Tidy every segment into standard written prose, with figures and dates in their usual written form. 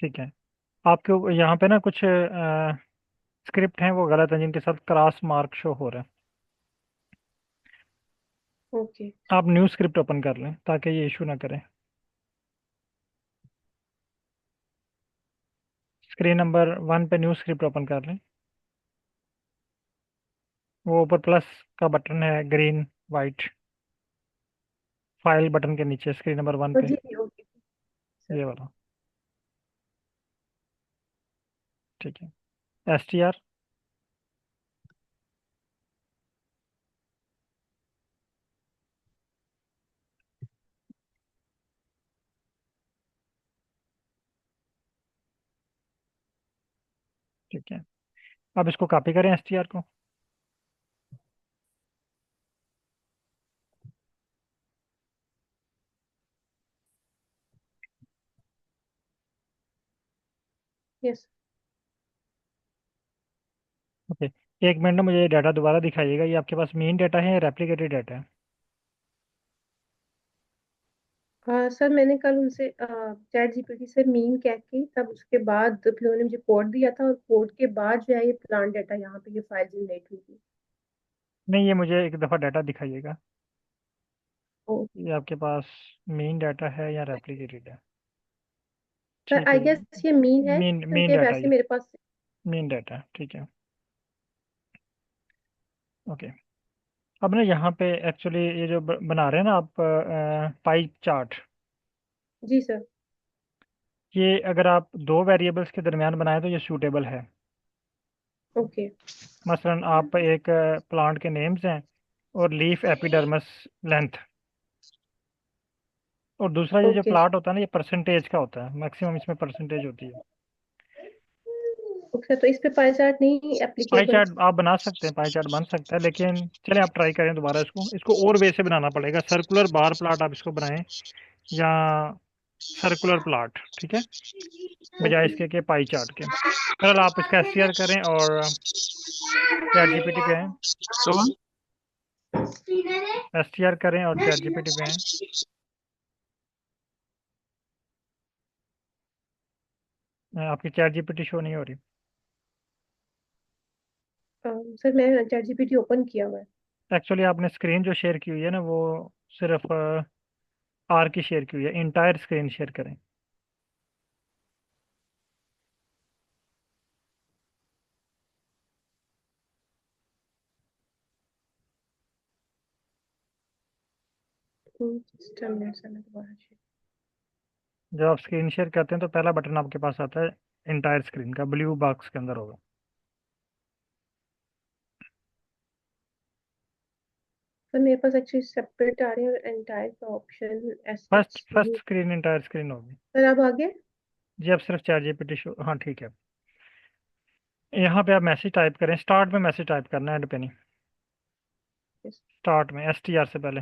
ठीक है। आपके यहाँ पे ना कुछ स्क्रिप्ट हैं वो गलत हैं, जिनके साथ क्रॉस मार्क शो हो रहा है। ओके। आप न्यू स्क्रिप्ट ओपन कर लें ताकि ये इशू ना करें। स्क्रीन नंबर 1 पे न्यू स्क्रिप्ट ओपन कर लें। वो ऊपर प्लस का बटन है, ग्रीन वाइट, फाइल बटन के नीचे स्क्रीन नंबर 1 पे। जी जी, ओके सर। ये वाला। ठीक है। S T R. ठीक है। अब इसको कॉपी करें एस टी आर को। यस। ओके। एक मिनट में मुझे डाटा दोबारा दिखाइएगा, ये आपके पास मेन डाटा है या रेप्लिकेटेड डाटा है? हाँ सर, मैंने कल उनसे चैट जीपीटी से मीन कह के, तब उसके बाद फिर उन्होंने मुझे कोड दिया था, और कोड के बाद जो है ये प्लान डाटा यहाँ पे ये फाइल जनरेट हुई थी। नहीं, ये मुझे एक दफ़ा डाटा दिखाइएगा। ओ ये आपके पास मेन डाटा है या रेप्लिकेटेड है? सर, ठीक आई है ये गेस ये मीन है, मेन क्योंकि डाटा, वैसे ये मेरे पास। मेन डाटा है, ठीक है। ओके। अब ना यहाँ पे एक्चुअली ये जो बना रहे हैं ना आप पाई चार्ट, जी सर। ये अगर आप दो वेरिएबल्स के दरमियान बनाए तो ये सूटेबल है। ओके। मसलन आप एक प्लांट के नेम्स हैं और लीफ एपिडर्मस लेंथ, और दूसरा ये जो ओके प्लाट होता है ना, ये परसेंटेज का होता है, मैक्सिमम इसमें परसेंटेज होती है। ओके, तो इस पे पाई चार्ट नहीं पाई एप्लीकेबल? चार्ट आप बना सकते हैं, पाई चार्ट बन सकता है, लेकिन चलें आप ट्राई करें दोबारा इसको। इसको और वे से बनाना पड़ेगा, सर्कुलर बार प्लाट आप इसको बनाएं, या सर्कुलर प्लाट, ठीक है, बजाय ओके। इसके के पाई चार्ट के। फिलहाल आप इसका एसटीआर करें और चैट जीपीटी पे हैं। एसटीआर करें और चैट जीपीटी पे हैं। आपकी चैट जीपीटी शो नहीं हो रही। सर, मैं चैट जीपीटी ओपन किया हुआ है। एक्चुअली आपने स्क्रीन जो शेयर की हुई है ना, वो सिर्फ आर की शेयर की हुई है, इंटायर स्क्रीन शेयर करें। सिस्टम में सर, मैं दोबारा check- जब आप स्क्रीन शेयर करते हैं तो पहला बटन आपके पास आता है इंटायर स्क्रीन का, ब्लू बॉक्स के अंदर होगा। सर मेरे पास एक्चुअली सेपरेट आ रही है, और एंटायर का ऑप्शन फर्स्ट एसेट्स फर्स्ट नहीं। स्क्रीन इंटायर स्क्रीन होगी। सर अब आगे? जी, अब सिर्फ चैट जीपीटी शो, हाँ ठीक है। यहाँ पे आप मैसेज टाइप करें, स्टार्ट में मैसेज टाइप करना है, एंड पे नहीं। स्टार्ट में एस टी आर से पहले,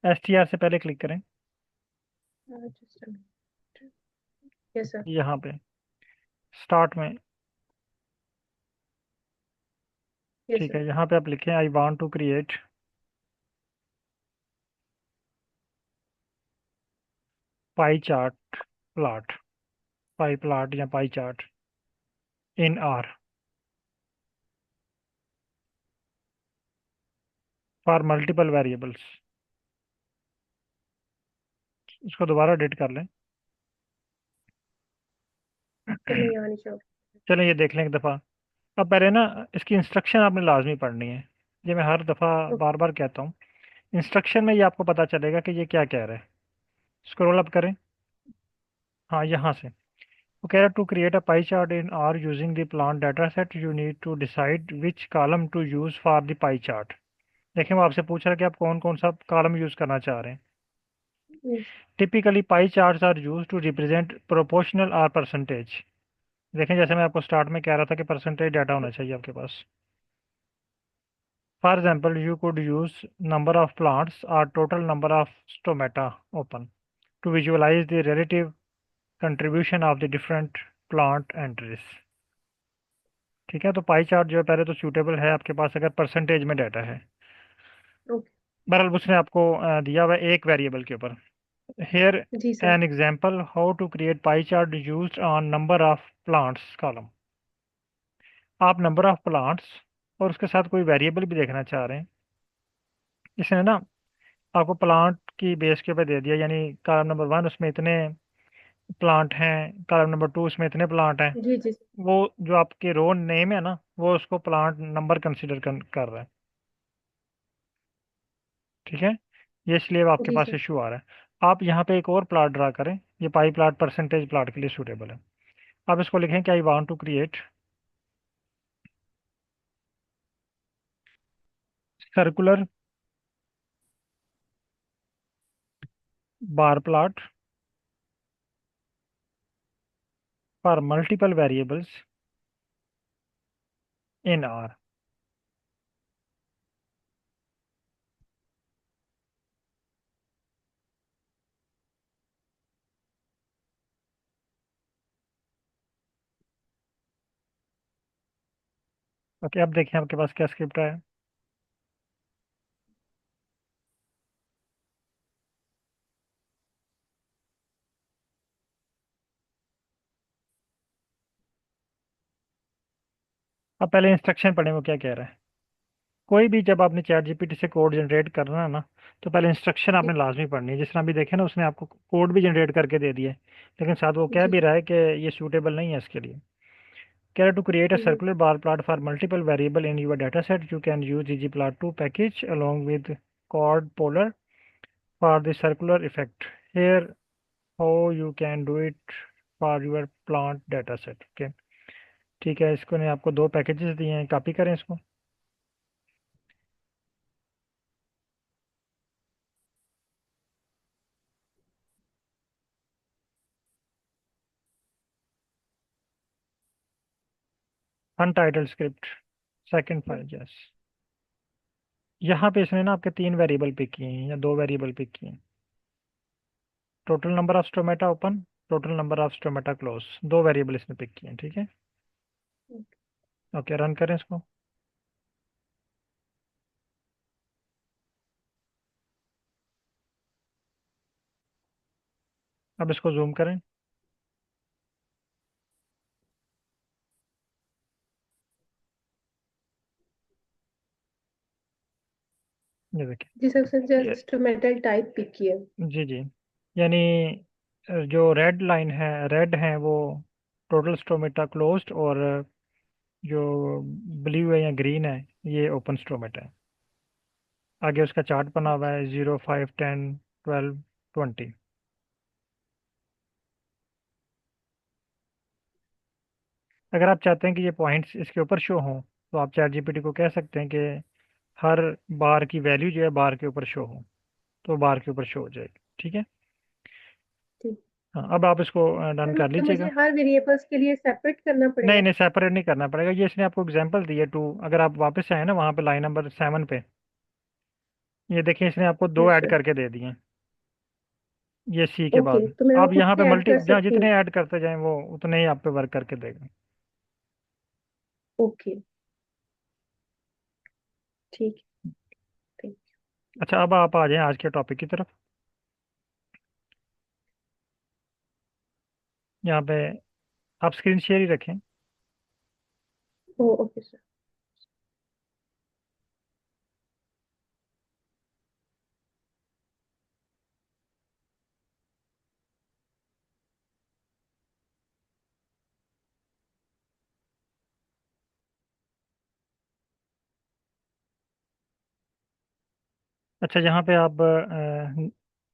एस टी आर से पहले क्लिक करें। Just yes sir. यहाँ पे स्टार्ट में, यस ठीक सर। है, यहाँ पे आप लिखें I want to create pie chart plot, pie plot या pie chart in R for multiple variables. इसको दोबारा एडिट कर लें। सर मैं यहाँ नीचे चलें ये देख लें एक दफ़ा। अब पहले ना इसकी इंस्ट्रक्शन आपने लाजमी पढ़नी है। ये मैं हर दफ़ा बार बार कहता हूँ। इंस्ट्रक्शन में ये आपको पता चलेगा कि ये क्या कह रहा है। स्क्रॉल अप करें। हाँ, यहाँ से वो कह रहा है to create a pie chart in R using the plant data set you need to decide which column to use for the pie chart. देखें, वो आपसे पूछ रहा है कि आप कौन कौन सा कॉलम यूज़ करना चाह रहे हैं। Yes. Typically pie charts are use to represent proportional or percentage. देखें, जैसे मैं आपको स्टार्ट में कह रहा था कि परसेंटेज डाटा होना चाहिए आपके पास। For example you could use number of plants और total number of stomata open to visualise the relative contribution of the different plant entries. ठीक है, तो पाई चार्ट जो है पहले तो सूटेबल है आपके पास अगर परसेंटेज में डाटा है। ओके। बहरहाल उसने आपको दिया हुआ है एक वेरिएबल के ऊपर। Here जी sir. an example how to create pie chart used on number of plants column. आप नंबर ऑफ प्लांट्स और उसके साथ कोई वेरिएबल भी देखना चाह रहे हैं। इसने ना आपको प्लांट की बेस के ऊपर दे दिया, यानी कॉलम नंबर 1 उसमें इतने प्लांट हैं, कॉलम नंबर 2 उसमें इतने प्लांट हैं। जी जी। वो जो आपके रो नेम है ना, वो उसको प्लांट नंबर कंसिडर कर रहा है। ठीक है, ये इसलिए आपके जी पास सर। इशू आ रहा है। आप यहाँ पे एक और प्लाट ड्रा करें, ये पाई प्लाट परसेंटेज प्लाट के लिए सूटेबल है। आप इसको लिखें कि I want to create circular bar plot for multiple variables in R. Okay, अब देखिए आपके पास क्या स्क्रिप्ट है। अब पहले इंस्ट्रक्शन पढ़ें वो क्या कह रहा है। कोई भी जब आपने चैट जीपीटी से कोड जनरेट करना है ना, तो पहले इंस्ट्रक्शन आपने लाजमी पढ़नी है। जिस तरह अभी देखे ना, उसने आपको कोड भी जनरेट करके दे दिया है, लेकिन साथ वो कह जी। भी रहा है कि ये सूटेबल नहीं है इसके लिए। कह रहा to create a hmm. Circular bar plot for multiple variable in your data set you can use ggplot2 package along with chord polar for the circular effect here how you can do it for your plant data set। Okay, ठीक है, इसको ने आपको दो packages दिए हैं, copy करें इसको। Untitled script second hmm. File, yes. यहाँ पे इसने ना आपके तीन वेरिएबल पिक किए हैं या दो वेरिएबल पिक किए हैं। Total number of stomata open, total number of stomata close, दो वेरिएबल इसने पिक किए हैं। ठीक है, ओके, रन करें इसको। अब इसको जूम करें, ये देखिए। जी सर, उसने ये जस्ट मेटल टाइप पिक किया। जी जी, यानी जो रेड लाइन है, रेड है वो टोटल स्टोमेटा क्लोज्ड, और जो ब्लू है या ग्रीन है ये ओपन स्टोमेटा है। आगे उसका चार्ट बना हुआ है 0, 5, 10, 12, 20। अगर आप चाहते हैं कि ये पॉइंट्स इसके ऊपर शो हों, तो आप चैट जीपीटी को कह सकते हैं कि हर बार की वैल्यू जो है बार के ऊपर शो हो, तो बार के ऊपर शो हो जाएगी। ठीक है, ठीक। हाँ, अब आप इसको डन सर कर मतलब मुझे लीजिएगा। हर वेरिएबल्स के लिए सेपरेट करना नहीं पड़ेगा? नहीं, सेपरेट नहीं करना पड़ेगा, ये इसने आपको एग्जांपल दी है टू। अगर आप वापस आए ना वहाँ पे लाइन नंबर 7 पे, ये देखिए इसने आपको दो यस ऐड सर। करके दे दिए हैं, ये सी के ओके, बाद। तो मैं वो आप खुद यहाँ पे से ऐड मल्टी कर जहाँ सकती हूँ? जितने ऐड करते जाएं वो उतने ही आप पे वर्क करके देगा। ओके। ठीक है। थैंक अच्छा, अब आप आ जाएं आज के टॉपिक की तरफ। यहाँ पे आप स्क्रीन शेयर ही रखें। यू। Oh okay sir. अच्छा, यहाँ पे आप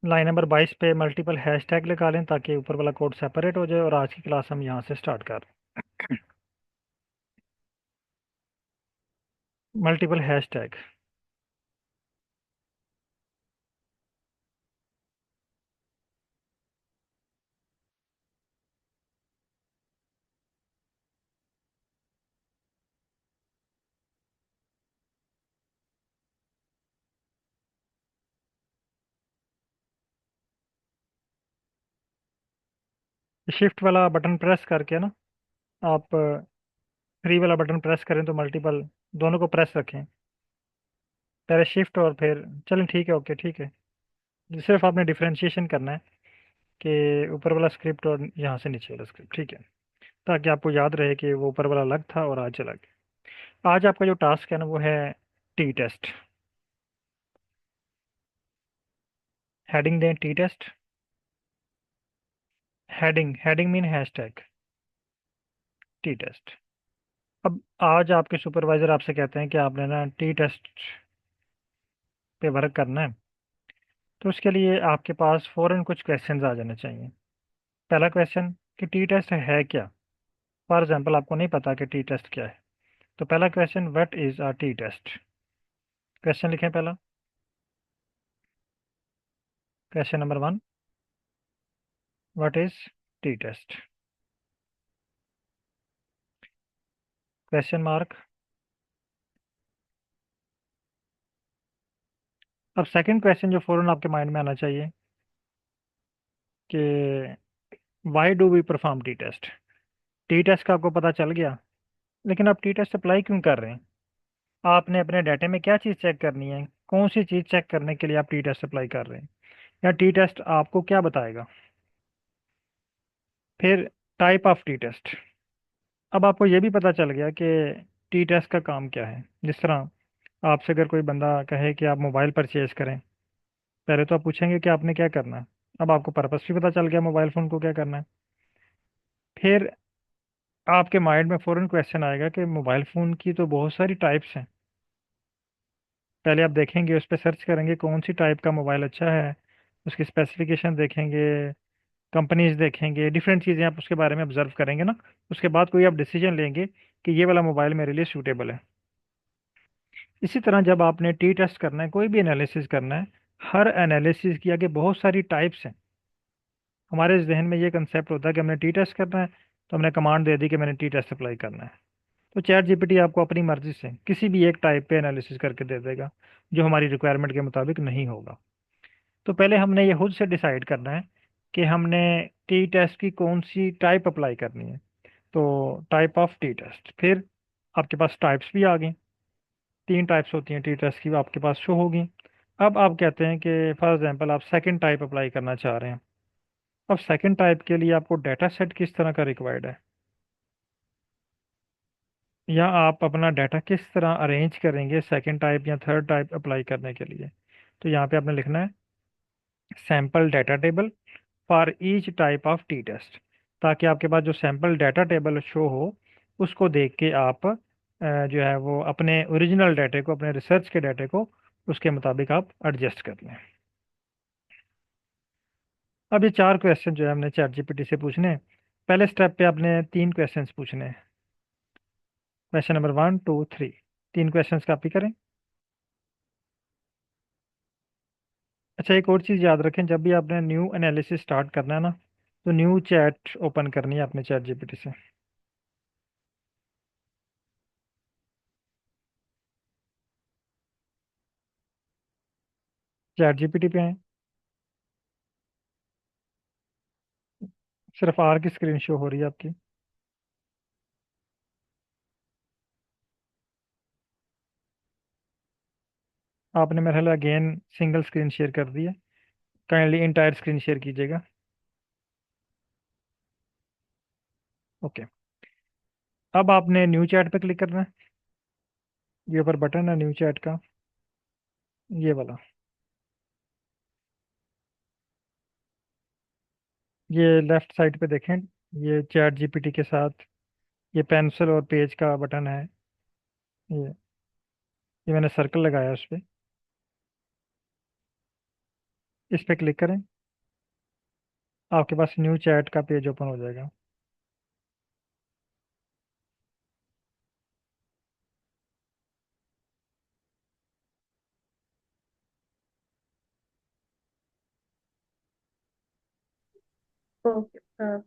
लाइन नंबर 22 पे मल्टीपल हैशटैग लगा लें ताकि ऊपर वाला कोड सेपरेट हो जाए, और आज की क्लास हम यहाँ से स्टार्ट कर। Multiple hashtag. शिफ्ट वाला बटन प्रेस करके ना, आप फ्री वाला बटन प्रेस करें तो मल्टीपल दोनों को प्रेस रखें, पहले शिफ्ट और फिर। चलें ठीक है, ओके ठीक है, सिर्फ आपने डिफरेंशिएशन करना है। कि ऊपर वाला स्क्रिप्ट और यहाँ से नीचे वाला स्क्रिप्ट, ठीक है, ताकि आपको याद रहे कि वो ऊपर वाला अलग था और आज अलग है। आज आपका जो टास्क है ना वो है टी टेस्ट। हेडिंग दें T test. Heading heading mean hashtag T test. अब आज आपके सुपरवाइजर आपसे कहते हैं कि आपने ना टी टेस्ट पे वर्क करना है, तो उसके लिए आपके पास फ़ौरन कुछ क्वेश्चंस आ जाने चाहिए। पहला क्वेश्चन कि टी टेस्ट है क्या। फॉर एग्जांपल आपको नहीं पता कि टी टेस्ट क्या है, तो पहला question what is a T test. Question लिखें पहला। Question number 1, what is T test. Question mark. अब सेकंड क्वेश्चन जो फ़ौरन आपके माइंड में आना चाहिए कि why do we perform T test. T test का आपको पता चल गया, लेकिन आप टी टेस्ट अप्लाई क्यों कर रहे हैं। आपने अपने डाटा में क्या चीज़ चेक करनी है, कौन सी चीज़ चेक करने के लिए आप टी टेस्ट अप्लाई कर रहे हैं, या टी टेस्ट आपको क्या बताएगा। फिर टाइप ऑफ टी टेस्ट। अब आपको ये भी पता चल गया कि टी टेस्ट का काम क्या है। जिस तरह आपसे अगर कोई बंदा कहे कि आप मोबाइल परचेज करें, पहले तो आप पूछेंगे कि आपने क्या करना है। अब आपको पर्पस भी पता चल गया मोबाइल फ़ोन को क्या करना है। फिर आपके माइंड में फ़ौरन क्वेश्चन आएगा कि मोबाइल फ़ोन की तो बहुत सारी टाइप्स हैं। पहले आप देखेंगे, उस पर सर्च करेंगे कौन सी टाइप का मोबाइल अच्छा है, उसकी स्पेसिफिकेशन देखेंगे, कंपनीज देखेंगे, डिफरेंट चीज़ें आप उसके बारे में ऑब्जर्व करेंगे ना। उसके बाद कोई आप डिसीजन लेंगे कि ये वाला मोबाइल मेरे लिए सूटेबल है। इसी तरह जब आपने टी टेस्ट करना है, कोई भी एनालिसिस करना है, हर एनालिसिस की आगे बहुत सारी टाइप्स हैं। हमारे जहन में ये कंसेप्ट होता है कि हमने टी टेस्ट करना है, तो हमने कमांड दे दी कि मैंने टी टेस्ट अप्लाई करना है। तो चैट जीपीटी आपको अपनी मर्जी से किसी भी एक टाइप पे एनालिसिस करके दे देगा जो हमारी रिक्वायरमेंट के मुताबिक नहीं होगा। तो पहले हमने ये खुद से डिसाइड करना है कि हमने टी टेस्ट की कौन सी टाइप अप्लाई करनी है। तो टाइप ऑफ टी टेस्ट। फिर आपके पास टाइप्स भी आ गई। 3 टाइप्स होती हैं टी टेस्ट की, आपके पास शो होगी। अब आप कहते हैं कि फॉर एग्जांपल आप सेकंड टाइप अप्लाई करना चाह रहे हैं। अब सेकंड टाइप के लिए आपको डाटा सेट किस तरह का रिक्वायर्ड है, या आप अपना डाटा किस तरह अरेंज करेंगे सेकंड टाइप या थर्ड टाइप अप्लाई करने के लिए। तो यहाँ पे आपने लिखना है sample data table for each type of T test, ताकि आपके पास जो सैम्पल डाटा टेबल शो हो, उसको देख के आप जो है वो अपने ओरिजिनल डाटे को, अपने रिसर्च के डाटे को उसके मुताबिक आप एडजस्ट कर लें। अब ये 4 क्वेश्चन जो है हमने चैट जीपीटी से पूछने हैं। पहले स्टेप पे आपने 3 क्वेश्चंस पूछने हैं। Question number 1, 2, 3। 3 क्वेश्चंस कॉपी करें। अच्छा, एक और चीज़ याद रखें, जब भी आपने न्यू एनालिसिस स्टार्ट करना है ना, तो न्यू चैट ओपन करनी है अपने चैट जीपीटी से। चैट जीपीटी पे आए, सिर्फ आर की स्क्रीन शो हो रही है आपकी। आपने मेरे ख्याल अगेन सिंगल स्क्रीन शेयर कर दी है। काइंडली इंटायर स्क्रीन शेयर कीजिएगा। ओके। अब आपने न्यू चैट पे क्लिक करना है। ये ऊपर बटन है न्यू चैट का, ये वाला। ये लेफ्ट साइड पे देखें, ये चैट जीपीटी के साथ ये पेंसिल और पेज का बटन है। ये मैंने सर्कल लगाया उस पर, इस पे क्लिक करें। आपके पास न्यू चैट का पेज ओपन हो जाएगा। ओके। हाँ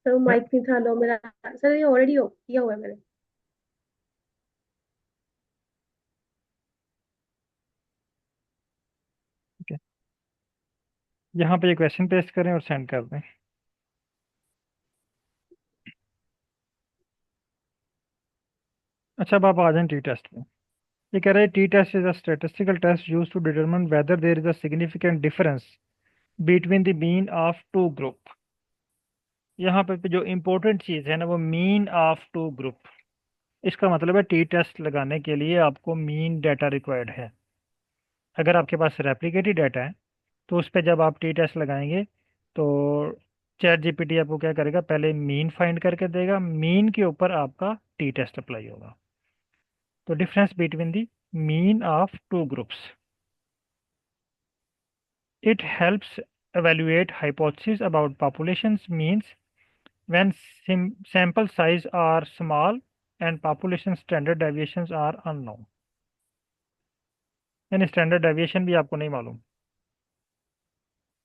सर, मैं- माइक नहीं था लो मेरा। सर ये ऑलरेडी किया हुआ है मैंने। ओके, यहाँ पे ये क्वेश्चन पेस्ट करें और सेंड कर दें। अच्छा, अब आप आ जाएं टी टेस्ट पे। ये कह रहे हैं T test is a statistical test use to determine whether there is a significant difference between the mean of two group. यहाँ पे जो इम्पोर्टेंट चीज़ है ना वो मीन ऑफ टू ग्रुप। इसका मतलब है टी टेस्ट लगाने के लिए आपको मीन डाटा रिक्वायर्ड है। अगर आपके पास रेप्लिकेटेड डाटा है तो उस पर जब आप टी टेस्ट लगाएंगे तो चैट जीपीटी आपको क्या करेगा, पहले मीन फाइंड करके देगा, मीन के ऊपर आपका टी टेस्ट अप्लाई होगा। तो difference between the mean of two groups, it helps evaluate hypotheses about populations means when sample size are small and population standard deviations are unknown। यानी standard deviation भी आपको नहीं मालूम।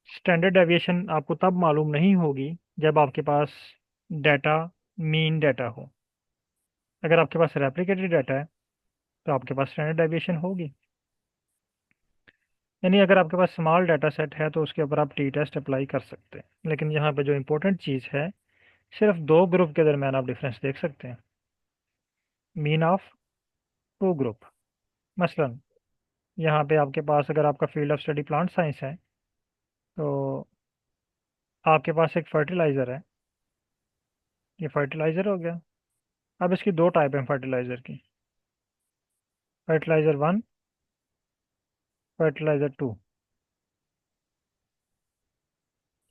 स्टैंडर्ड डेविएशन आपको तब मालूम नहीं होगी जब आपके पास डाटा मीन डाटा हो। अगर आपके पास रेप्लिकेटेड डाटा है तो आपके पास स्टैंडर्ड डेविएशन होगी। यानी अगर आपके पास स्मॉल डाटा सेट है तो उसके ऊपर आप टी टेस्ट अप्लाई कर सकते हैं। लेकिन यहाँ पे जो इंपॉर्टेंट चीज़ है, सिर्फ दो ग्रुप के दरमियान आप डिफरेंस देख सकते हैं, मीन ऑफ टू ग्रुप। मसलन यहाँ पे आपके पास अगर आपका field of study plant science है तो आपके पास एक फर्टिलाइज़र है, ये फर्टिलाइज़र हो गया। अब इसकी दो टाइप हैं फर्टिलाइज़र की, फर्टिलाइज़र वन, फर्टिलाइज़र टू।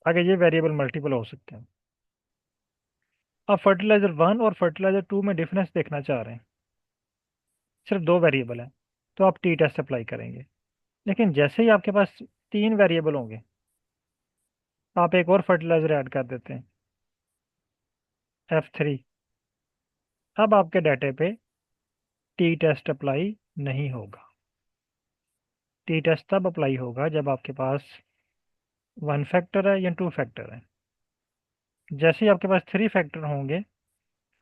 आगे ये वेरिएबल मल्टीपल हो सकते हैं। अब फर्टिलाइज़र वन और फर्टिलाइज़र टू में डिफरेंस देखना चाह रहे हैं, सिर्फ दो वेरिएबल हैं, तो आप टी टेस्ट अप्लाई करेंगे। लेकिन जैसे ही आपके पास तीन वेरिएबल होंगे आप एक और फर्टिलाइज़र ऐड कर देते हैं, F3। अब आपके डाटे पे टी टेस्ट अप्लाई नहीं होगा। टी टेस्ट तब अप्लाई होगा जब आपके पास वन फैक्टर है या टू फैक्टर है। जैसे ही आपके पास थ्री फैक्टर होंगे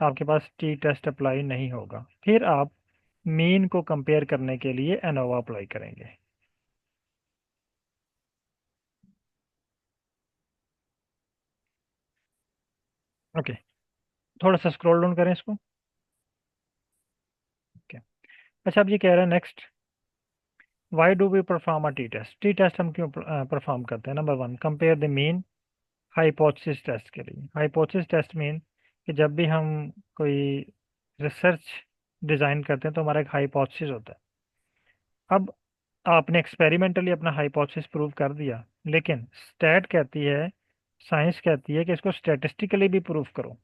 आपके पास टी टेस्ट अप्लाई नहीं होगा। फिर आप मीन को कंपेयर करने के लिए एनोवा अप्लाई करेंगे। ओके, थोड़ा सा स्क्रॉल डाउन करें इसको। ओके, अच्छा अब ये कह रहे हैं next, why do we perform a T test. T test हम क्यों परफॉर्म करते हैं? Number one, compare the mean hypothesis test के लिए। हाइपोथेसिस टेस्ट मीन कि जब भी हम कोई रिसर्च डिज़ाइन करते हैं तो हमारा एक हाइपोथेसिस होता है। अब आपने एक्सपेरिमेंटली अपना हाइपोथेसिस प्रूव कर दिया, लेकिन स्टैट कहती है, साइंस कहती है कि इसको स्टैटिस्टिकली भी प्रूव करो।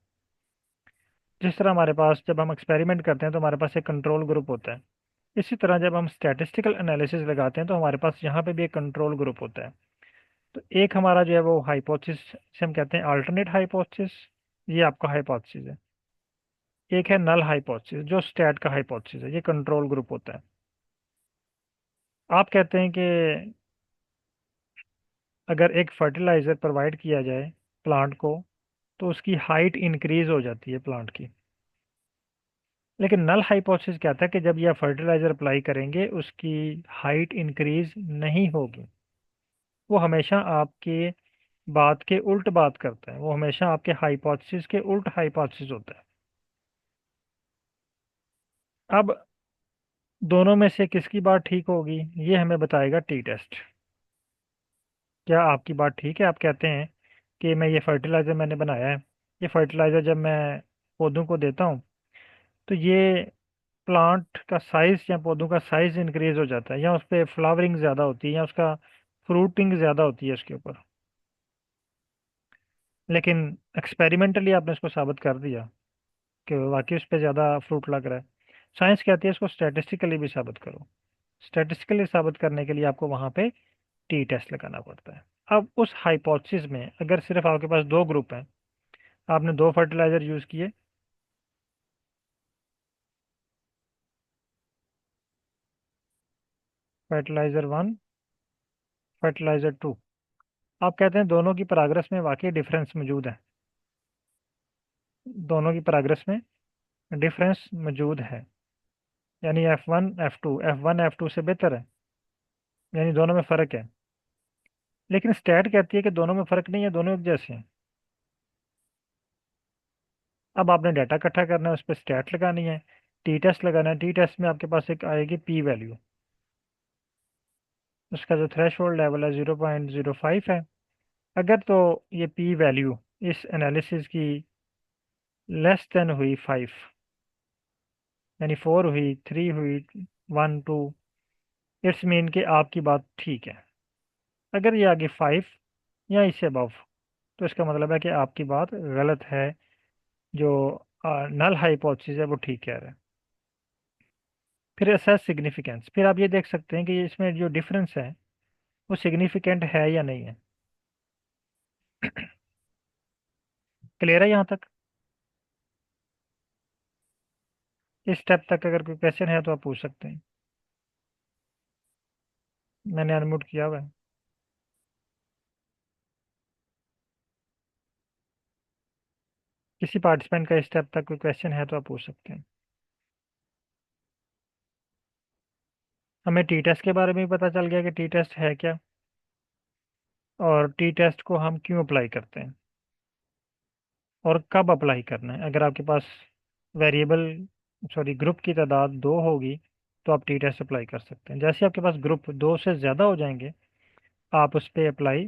जिस तरह हमारे पास जब हम एक्सपेरिमेंट करते हैं तो हमारे पास एक कंट्रोल ग्रुप होता है, इसी तरह जब हम स्टैटिस्टिकल एनालिसिस लगाते हैं तो हमारे पास यहाँ पे भी एक कंट्रोल ग्रुप होता है। तो एक हमारा जो है वो हाइपोथेसिस से हम कहते हैं अल्टरनेट हाइपोथेसिस, ये आपका हाइपोथेसिस है। एक है नल हाइपोथेसिस जो स्टैट का हाइपोथेसिस है, ये कंट्रोल ग्रुप होता है। आप कहते हैं कि अगर एक फर्टिलाइज़र प्रोवाइड किया जाए प्लांट को तो उसकी हाइट इंक्रीज हो जाती है प्लांट की। लेकिन नल हाइपोथेसिस कहता है कि जब यह फर्टिलाइज़र अप्लाई करेंगे उसकी हाइट इंक्रीज नहीं होगी। वो हमेशा आपके बात के उल्ट बात करता है, वो हमेशा आपके हाइपोथेसिस के उल्ट हाइपोथेसिस होता है। अब दोनों में से किसकी बात ठीक होगी ये हमें बताएगा टी टेस्ट। क्या आपकी बात ठीक है? आप कहते हैं कि मैं ये फर्टिलाइज़र मैंने बनाया है, ये फर्टिलाइज़र जब मैं पौधों को देता हूँ तो ये प्लांट का साइज या पौधों का साइज इंक्रीज हो जाता है, या उस पर फ्लावरिंग ज़्यादा होती है, या उसका फ्रूटिंग ज़्यादा होती है उसके ऊपर। लेकिन एक्सपेरिमेंटली आपने इसको साबित कर दिया कि वाकई उस पर ज़्यादा फ्रूट लग रहा है। साइंस कहती है इसको स्टैटिस्टिकली भी साबित करो। स्टैटिस्टिकली साबित करने के लिए आपको वहाँ पे टी टेस्ट लगाना पड़ता है। अब उस हाइपोथेसिस में अगर सिर्फ आपके पास दो ग्रुप हैं, आपने दो फर्टिलाइज़र यूज़ किए, फर्टिलाइज़र वन, फर्टिलाइज़र टू। आप कहते हैं दोनों की प्रोग्रेस में वाकई डिफरेंस मौजूद है, दोनों की प्रोग्रेस में डिफरेंस मौजूद है। यानी F1 F2, F1 F2 से बेहतर है, यानी दोनों में फ़र्क है। लेकिन स्टैट कहती है कि दोनों में फ़र्क नहीं है, दोनों एक जैसे हैं। अब आपने डाटा इकट्ठा करना है, उस पर स्टैट लगानी है, टी टेस्ट लगाना है। टी टेस्ट में आपके पास एक आएगी पी वैल्यू, उसका जो थ्रेश होल्ड लेवल है 0.05 है। अगर तो ये पी वैल्यू इस एनालिसिस की लेस देन हुई 5, यानी 4 हुई, 3 हुई, 1 2, इट्स मीन कि आपकी बात ठीक है। अगर ये आगे 5 या इससे अबव, तो इसका मतलब है कि आपकी बात गलत है, जो नल हाइपोथेसिस है वो ठीक कह रहा है। फिर असेस सिग्निफिकेंस, फिर आप ये देख सकते हैं कि इसमें जो डिफरेंस है वो सिग्निफिकेंट है या नहीं है। क्लियर है यहाँ तक? इस स्टेप तक अगर कोई क्वेश्चन है तो आप पूछ सकते हैं। मैंने अनम्यूट किया हुआ है। किसी पार्टिसिपेंट का इस स्टेप तक कोई क्वेश्चन है तो आप पूछ सकते हैं। हमें टी टेस्ट के बारे में भी पता चल गया कि टी टेस्ट है क्या, और टी टेस्ट को हम क्यों अप्लाई करते हैं और कब अप्लाई करना है। अगर आपके पास वेरिएबल, सॉरी, ग्रुप की तादाद 2 होगी तो आप टी टेस्ट अप्लाई कर सकते हैं। जैसे ही आपके पास ग्रुप 2 से ज़्यादा हो जाएंगे, आप उस पर अप्लाई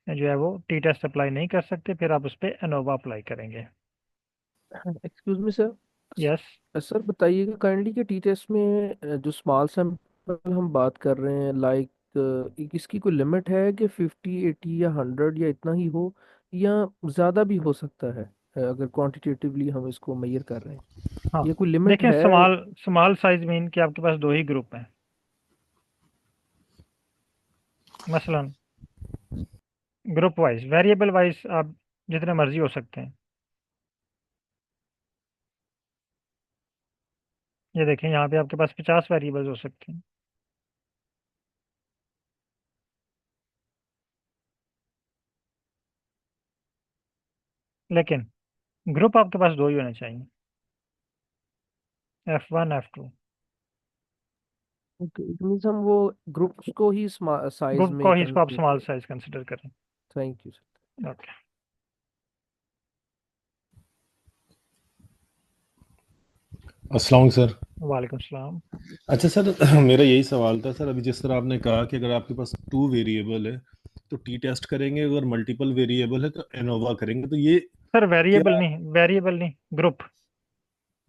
जो है वो टी टेस्ट अप्लाई नहीं कर सकते, फिर आप उस पर एनोवा अप्लाई करेंगे। Excuse me sir. Yes. Sir बताइएगा काइंडली कि टी टेस्ट में जो स्मॉल सैंपल हम बात कर रहे हैं, लाइक इसकी कोई लिमिट है कि 50 80 या 100 या इतना ही हो, या ज़्यादा भी हो सकता है? अगर क्वांटिटेटिवली हम इसको मेजर कर रहे हैं, हाँ, ये कोई लिमिट देखें, है? स्मॉल स्मॉल साइज मीन कि आपके पास 2 ही ग्रुप हैं। मसलन ग्रुप वाइज, वेरिएबल वाइज आप जितने मर्जी हो सकते हैं। ये देखें, यहाँ पे आपके पास 50 वेरिएबल्स हो सकते हैं। लेकिन ग्रुप आपके पास 2 ही होने चाहिए, F1 F2। Okay, it means हम वो ग्रुप्स को ही साइज ग्रुप को में ही इसको आप स्मॉल कंसिडर। साइज कंसिडर करें। Thank you sir. ओके। अस्सलाम वालेकुम सर। वालेकुम सलाम। अच्छा सर, मेरा यही सवाल था सर। अभी जिस तरह आपने कहा कि अगर आपके पास 2 वेरिएबल है तो टी टेस्ट करेंगे, अगर मल्टीपल वेरिएबल है तो एनोवा करेंगे, तो ये सर वेरिएबल क्या नहीं, वेरिएबल नहीं, ग्रुप।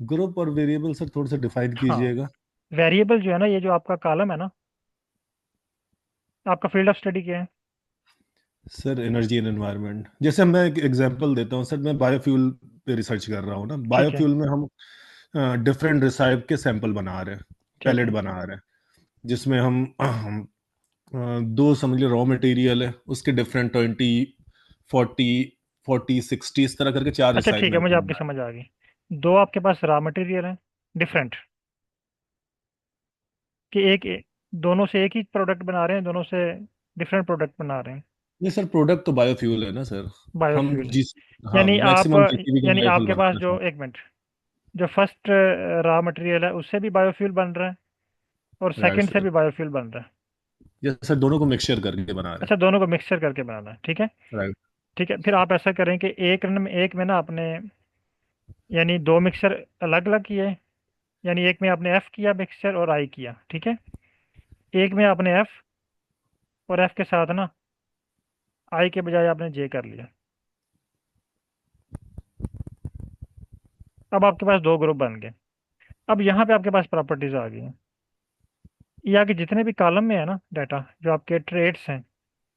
ग्रुप और वेरिएबल सर थोड़ा सा डिफाइन हाँ, कीजिएगा। वेरिएबल जो है ना, ये जो आपका कॉलम है ना, आपका फील्ड ऑफ स्टडी क्या है? Sir energy and environment. जैसे मैं एक एग्जांपल देता हूँ सर, मैं बायोफ्यूल पे रिसर्च कर रहा हूँ ना। ठीक है। बायोफ्यूल में हम डिफरेंट रिसाइप के सैंपल बना रहे हैं, ठीक पैलेट है। बना रहे हैं, जिसमें हम दो समझ लो रॉ मटेरियल है, उसके डिफरेंट 20 40 40 60 इस तरह करके 4 अच्छा रिसाइप ठीक है, मेरे मुझे को आपकी बनना समझ आ गई। 2 आपके पास रॉ मटेरियल है डिफरेंट, कि दोनों से एक ही प्रोडक्ट बना रहे हैं, दोनों से डिफरेंट प्रोडक्ट बना रहे हैं। नहीं सर, प्रोडक्ट तो बायोफ्यूल है ना सर। हम बायोफ्यूल है, जिस हाँ, यानी आप, मैक्सिमम जीसीबी का यानी बायोफ्यूल आपके पास बनता है जो, सर। एक मिनट, जो फर्स्ट रॉ मटेरियल है उससे भी बायोफ्यूल बन रहा है और राइट सेकंड से सर। भी बायोफ्यूल बन रहा है। यस सर, दोनों को मिक्सचर करके बना रहे अच्छा, दोनों को मिक्सचर करके बनाना है, ठीक है। हैं। राइट। ठीक है, फिर आप ऐसा करें कि एक में ना आपने, यानी 2 मिक्सचर अलग अलग किए, यानी एक में आपने एफ किया मिक्सचर और आई किया, ठीक है। एक में आपने एफ, और एफ के साथ ना आई के बजाय आपने जे कर लिया। अब आपके पास 2 ग्रुप बन गए। अब यहाँ पे आपके पास प्रॉपर्टीज आ गई हैं। ये आगे जितने भी कॉलम में है ना डाटा, जो आपके ट्रेड्स हैं,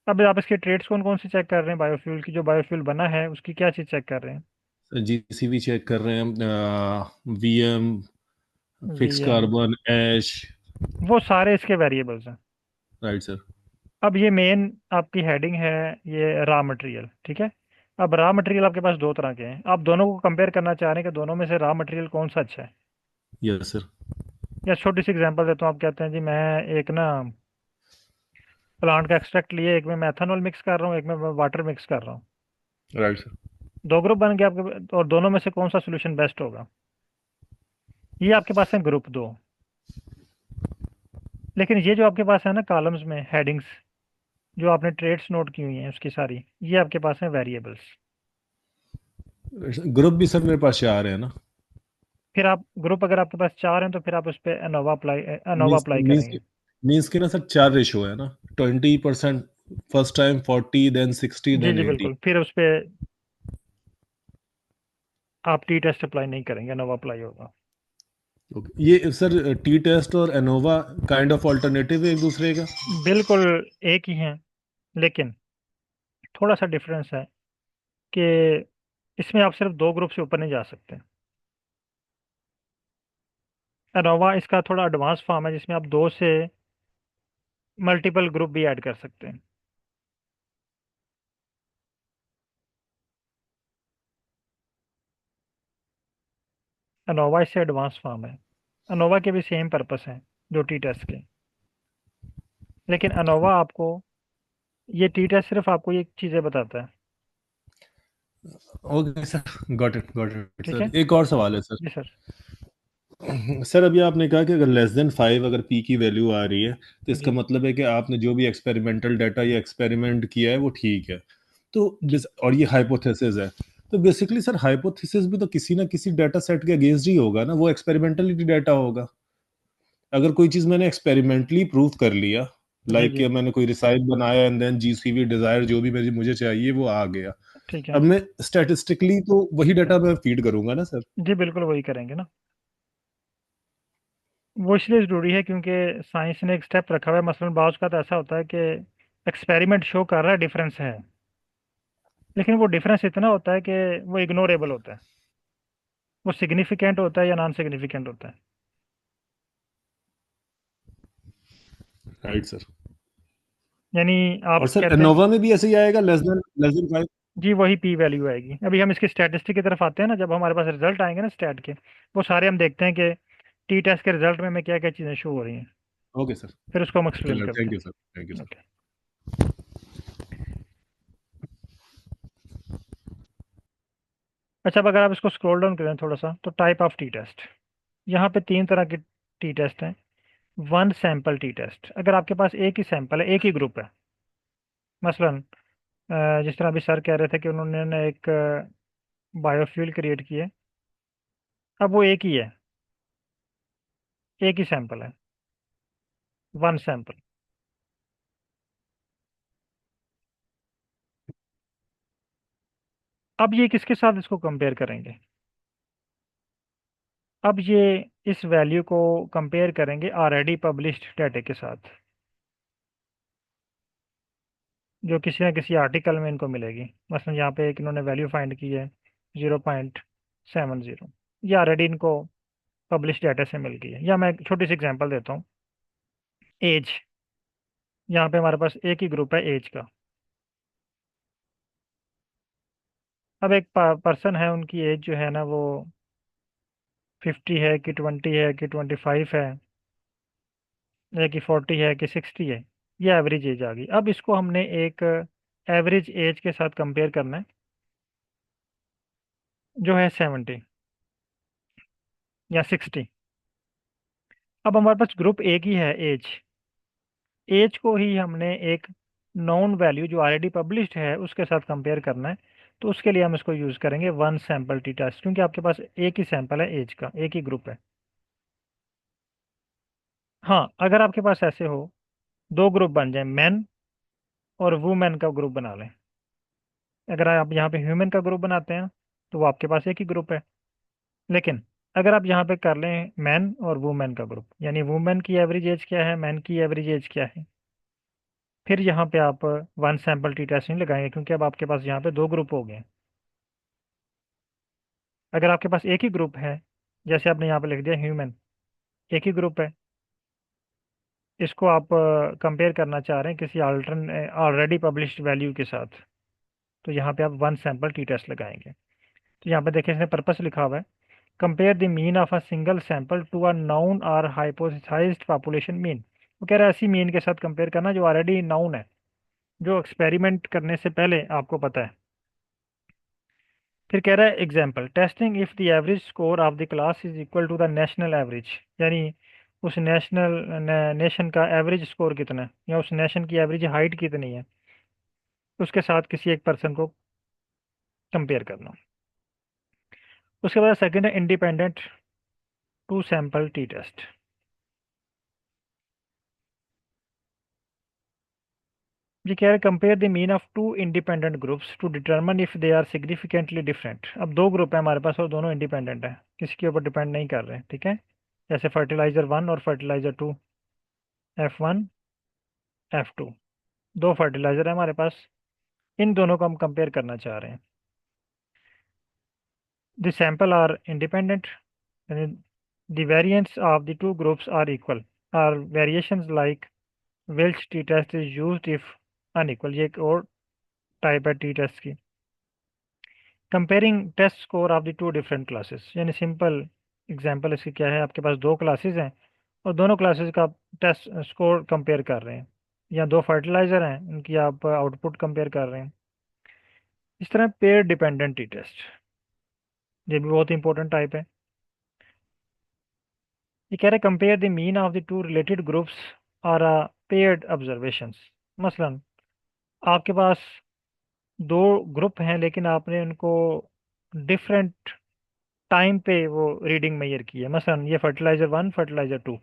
अब आप इसके ट्रेड्स कौन कौन से चेक कर रहे हैं? बायोफ्यूल की जो बायोफ्यूल बना है उसकी क्या चीज़ चेक कर रहे हैं? सर जीसीबी चेक कर रहे हैं, VM, V fix M, carbon, ash. वो सारे इसके वेरिएबल्स हैं। Right sir. अब ये मेन आपकी हेडिंग है, ये रॉ मटेरियल, ठीक है। अब रॉ मटेरियल आपके पास 2 तरह के हैं, आप दोनों को कंपेयर करना चाह रहे हैं कि दोनों में से रॉ मटेरियल कौन सा अच्छा है। Yes sir. या छोटी सी एग्जांपल देता हूँ, आप कहते हैं जी मैं एक ना प्लांट का एक्सट्रैक्ट लिए, एक में मैं एथेनॉल मिक्स कर रहा हूँ, एक में मैं वाटर मिक्स कर रहा हूँ। Right sir. 2 ग्रुप बन गए आपके, और दोनों में से कौन सा सोल्यूशन बेस्ट होगा? ये आपके पास है ग्रुप 2। लेकिन ये जो आपके पास है ना कॉलम्स में हेडिंग्स, जो आपने ट्रेड्स नोट की हुई हैं उसकी सारी, ये आपके पास है वेरिएबल्स। ग्रुप भी सर मेरे पास 4 है ना। फिर आप ग्रुप, अगर आपके पास 4 हैं तो फिर आप उस पर ANOVA apply means apply means करेंगे। मीन्स के ना सर 4 रेशो है ना। 20% फर्स्ट टाइम 40 देन 60 जी देन जी 80। बिल्कुल, फिर उस पर आप टी टेस्ट अप्लाई नहीं करेंगे, नोवा अप्लाई होगा। ये सर टी टेस्ट और एनोवा काइंड ऑफ अल्टरनेटिव है एक दूसरे का? बिल्कुल एक ही हैं, लेकिन थोड़ा सा डिफरेंस है कि इसमें आप सिर्फ 2 ग्रुप से ऊपर नहीं जा सकते। एनोवा इसका थोड़ा एडवांस फॉर्म है जिसमें आप 2 से मल्टीपल ग्रुप भी ऐड कर सकते हैं। अनोवा इससे एडवांस फॉर्म है। अनोवा के भी सेम पर्पस हैं जो टी टेस्ट के, लेकिन अनोवा आपको, ये टी टेस्ट सिर्फ आपको ये चीज़ें बताता है। ओके सर, गॉट इट ठीक सर। है। एक और सवाल है सर। जी सर। सर अभी आपने कहा कि अगर लेस देन 5 अगर पी की वैल्यू आ रही है तो इसका जी मतलब है कि आपने जो भी एक्सपेरिमेंटल डाटा या एक्सपेरिमेंट किया है वो ठीक है। तो और ये हाइपोथेसिस है, तो बेसिकली सर हाइपोथेसिस भी तो किसी ना किसी डाटा सेट के अगेंस्ट ही होगा ना, वो एक्सपेरिमेंटली डाटा होगा। अगर कोई चीज मैंने एक्सपेरिमेंटली प्रूव कर लिया, जी लाइक जी। कि मैंने कोई रिसाइट बनाया एंड देन जीसीवी डिजायर जो भी मुझे चाहिए वो आ गया, ठीक है। अब मैं स्टैटिस्टिकली तो वही डाटा मैं फीड करूंगा ना सर? जी बिल्कुल वही करेंगे ना। वो इसलिए ज़रूरी है क्योंकि साइंस ने एक स्टेप रखा हुआ है। मसलन बाज़ का तो ऐसा होता है कि एक्सपेरिमेंट शो कर रहा है डिफरेंस है, लेकिन वो डिफरेंस इतना होता है कि वो इग्नोरेबल होता है। वो सिग्निफिकेंट होता है या नॉन सिग्निफिकेंट होता है। Right sir. यानी और आप सर कहते हैं, इनोवा में भी ऐसे ही आएगा, लेस देन 5? जी वही पी वैल्यू आएगी। अभी हम इसके स्टैटिस्टिक की तरफ आते हैं ना, जब हमारे पास रिजल्ट आएंगे ना स्टैट के, वो सारे हम देखते हैं कि टी टेस्ट के रिजल्ट में हमें क्या क्या चीज़ें शो हो रही हैं, ओके सर। फिर उसको हम एक्सप्लेन चलो, करते थैंक हैं। You sir, thank you sir. Okay. अच्छा, अब अगर आप इसको स्क्रॉल डाउन करें थोड़ा सा, तो टाइप ऑफ टी टेस्ट, यहाँ पे 3 तरह के टी टेस्ट हैं। वन सैंपल टी टेस्ट, अगर आपके पास एक ही सैंपल है, एक ही ग्रुप है। मसलन जिस तरह अभी सर कह रहे थे कि उन्होंने एक बायोफ्यूल क्रिएट किए, अब वो एक ही है, एक ही सैंपल है, वन सैंपल। अब ये किसके साथ इसको कंपेयर करेंगे? अब ये इस वैल्यू को कंपेयर करेंगे ऑलरेडी पब्लिश्ड डाटा के साथ, जो किसी न किसी आर्टिकल में इनको मिलेगी। मसलन यहाँ पे एक इन्होंने वैल्यू फाइंड की है 0.70, ये ऑलरेडी इनको पब्लिश डाटा से मिल गई है। या मैं एक छोटी सी एग्जांपल देता हूँ। एज, यहाँ पे हमारे पास एक ही ग्रुप है एज का। अब एक पर्सन है, उनकी एज जो है ना वो 50 है कि 20 है कि 25 है, या कि 40 है कि 60 है, ये एवरेज एज आ गई। अब इसको हमने एक एवरेज एज के साथ कंपेयर करना है जो है 70 या 60। अब हमारे पास ग्रुप एक ही है एज, एज को ही हमने एक नॉन वैल्यू जो ऑलरेडी पब्लिश्ड है उसके साथ कंपेयर करना है। तो उसके लिए हम इसको यूज़ करेंगे वन सैंपल टी टेस्ट, क्योंकि आपके पास एक ही सैंपल है एज का, एक ही ग्रुप है। हाँ, अगर आपके पास ऐसे हो 2 ग्रुप बन जाए, मैन और वुमेन का ग्रुप बना लें। अगर आप यहाँ पे ह्यूमन का ग्रुप बनाते हैं तो वो आपके पास एक ही ग्रुप है। लेकिन अगर आप यहाँ पे कर लें मैन और वुमेन का ग्रुप, यानी वुमेन की एवरेज एज क्या है, मैन की एवरेज एज क्या है, फिर यहाँ पे आप वन सैंपल टी टेस्ट नहीं लगाएंगे, क्योंकि अब आपके पास यहाँ पे 2 ग्रुप हो गए हैं। अगर आपके पास एक ही ग्रुप है, जैसे आपने यहाँ पे लिख दिया ह्यूमन, एक ही ग्रुप है, इसको आप कंपेयर करना चाह रहे हैं किसी अल्टरन ऑलरेडी पब्लिश्ड वैल्यू के साथ, तो यहाँ पे आप वन सैंपल टी टेस्ट लगाएंगे। तो यहाँ पे देखिए इसने पर्पस लिखा हुआ है, compare the mean of a single sample to a known और हाइपोथेसाइज्ड पॉपुलेशन मीन। वो कह रहा है ऐसी मीन के साथ कंपेयर करना जो ऑलरेडी नाउन है, जो एक्सपेरिमेंट करने से पहले आपको पता है। फिर कह रहा है example testing if the average score of the class is equal to the national average, यानी उस नेशन का एवरेज स्कोर कितना है, या उस नेशन की एवरेज हाइट कितनी है, उसके साथ किसी एक पर्सन को कंपेयर करना। उसके बाद सेकंड है independent two sample T test. ये कह रहे compare the mean of two independent groups to determine if they are significantly different. अब दो ग्रुप है हमारे पास और दोनों इंडिपेंडेंट है, किसी के ऊपर डिपेंड नहीं कर रहे हैं, ठीक है। जैसे फर्टिलाइजर 1 और फर्टिलाइजर 2, F1 F2, दो फर्टिलाइजर है हमारे पास, इन दोनों को हम कंपेयर करना चाह रहे हैं। The sample are independent, the variance of the two groups are equal, or variations like Welch t-test is used if unequal। ये एक और टाइप है टी टेस्ट की। Comparing test score of the two different classes, यानी simple example इसकी क्या है, आपके पास दो क्लासेस हैं और दोनों क्लासेस का टेस्ट स्कोर कंपेयर कर रहे हैं, या दो फर्टिलाइजर हैं उनकी आप आउटपुट कंपेयर कर रहे हैं। इस तरह पेयर डिपेंडेंट टी टेस्ट, ये भी बहुत इंपॉर्टेंट टाइप है। ये कह रहे compare the mean of the to related groups और पेयर्ड ऑब्जर्वेशंस। मसलन आपके पास दो ग्रुप हैं लेकिन आपने उनको डिफरेंट टाइम पे वो रीडिंग मेजर की है। मसलन ये फर्टिलाइजर 1 फर्टिलाइजर 2,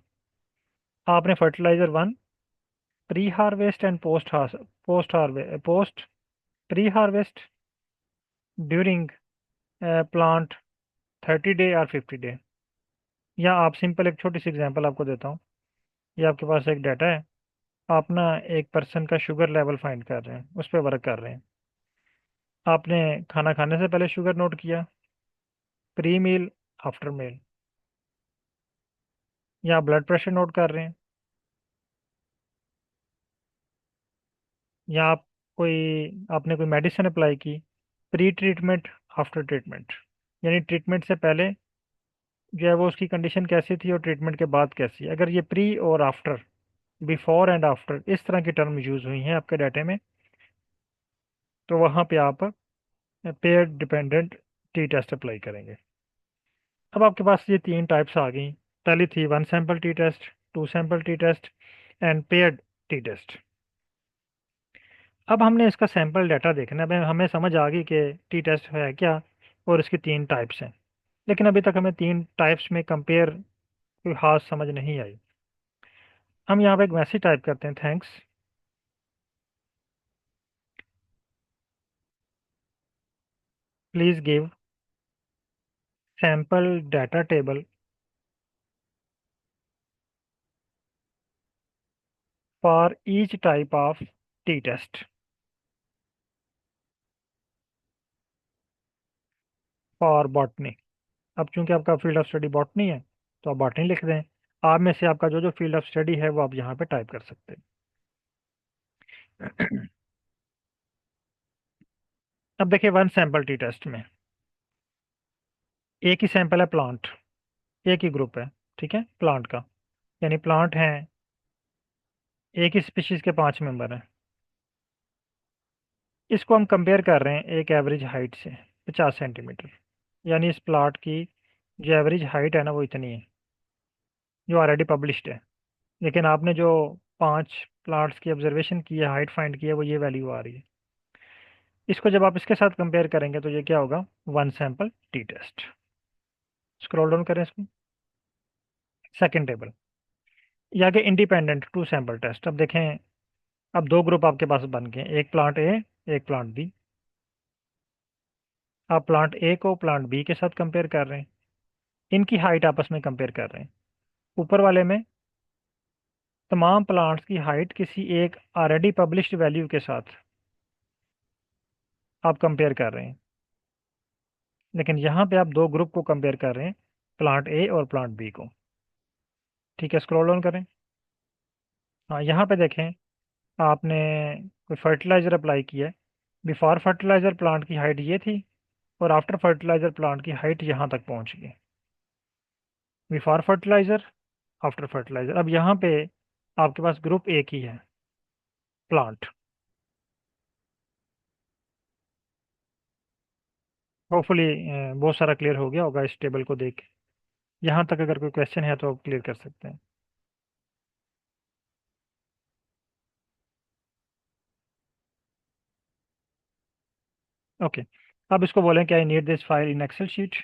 आपने fertilizer 1 pre harvest and post pre harvest during plant 30 day और 50 डे। या आप सिंपल एक छोटी सी एग्जांपल आपको देता हूँ। ये आपके पास एक डाटा है, आप ना एक पर्सन का शुगर लेवल फाइंड कर रहे हैं, उस पर वर्क कर रहे हैं। आपने खाना खाने से पहले शुगर नोट किया, प्री मील, आफ्टर मील, या ब्लड प्रेशर नोट कर रहे हैं, या आप कोई आपने कोई मेडिसिन अप्लाई की, प्री ट्रीटमेंट, आफ्टर ट्रीटमेंट, यानी ट्रीटमेंट से पहले जो है वो उसकी कंडीशन कैसी थी और ट्रीटमेंट के बाद कैसी है। अगर ये प्री और आफ्टर, बिफोर एंड आफ्टर इस तरह की टर्म यूज हुई हैं आपके डाटे में, तो वहाँ पे आप pair dependent T test apply करेंगे। अब आपके पास ये तीन टाइप्स आ गई। पहली थी one sample T test, two sample T test and paired T test. अब हमने इसका सैंपल डाटा देखना है। अब हमें समझ आ गई कि टी टेस्ट है क्या और इसकी तीन टाइप्स हैं, लेकिन अभी तक हमें तीन टाइप्स में कंपेयर कोई खास समझ नहीं आई। हम यहाँ पे एक मैसेज टाइप करते हैं, thanks please give sample data table for each type of T test for botany. अब चूंकि आपका फील्ड ऑफ स्टडी बॉटनी है तो आप बॉटनी लिख दें। आप में से आपका जो जो फील्ड ऑफ स्टडी है वो आप यहाँ पे टाइप कर सकते हैं। अब देखिए वन सैंपल टी टेस्ट में एक ही सैंपल है प्लांट, एक ही ग्रुप है, ठीक है, प्लांट का, यानी प्लांट है, एक ही स्पीशीज के 5 मेंबर हैं। इसको हम कंपेयर कर रहे हैं एक एवरेज हाइट से, 50 सेंटीमीटर, यानी इस प्लाट की जो एवरेज हाइट है ना वो इतनी है, जो ऑलरेडी पब्लिश्ड है। लेकिन आपने जो 5 प्लाट्स की ऑब्जर्वेशन की है, हाइट फाइंड की है, वो ये वैल्यू आ रही है। इसको जब आप इसके साथ कंपेयर करेंगे तो ये क्या होगा, one sample T test. Scroll down करें इसको, सेकंड टेबल, ये आगे इंडिपेंडेंट टू सैंपल टेस्ट। अब देखें, अब दो ग्रुप आपके पास बन गए, एक प्लांट ए, एक प्लांट बी। आप प्लांट ए को प्लांट बी के साथ कंपेयर कर रहे हैं, इनकी हाइट आपस में कंपेयर कर रहे हैं। ऊपर वाले में तमाम प्लांट्स की हाइट किसी एक ऑलरेडी पब्लिश्ड वैल्यू के साथ आप कंपेयर कर रहे हैं, लेकिन यहाँ पे आप दो ग्रुप को कंपेयर कर रहे हैं, प्लांट ए और प्लांट बी को। ठीक है, स्क्रॉल डाउन करें। हाँ, यहाँ पे देखें, आपने कोई फर्टिलाइज़र अप्लाई किया है। बिफोर फर्टिलाइज़र प्लांट की हाइट ये थी और आफ्टर फर्टिलाइज़र प्लांट की हाइट यहाँ तक पहुँच गई। Before fertiliser, after fertiliser. अब यहाँ पे आपके पास ग्रुप एक ही है, प्लांट। होपफुली बहुत सारा क्लियर हो गया होगा इस टेबल को देख के। यहाँ तक अगर कोई क्वेश्चन है तो आप क्लियर कर सकते हैं। ओके, अब इसको बोलें कि I need this file in excel sheet.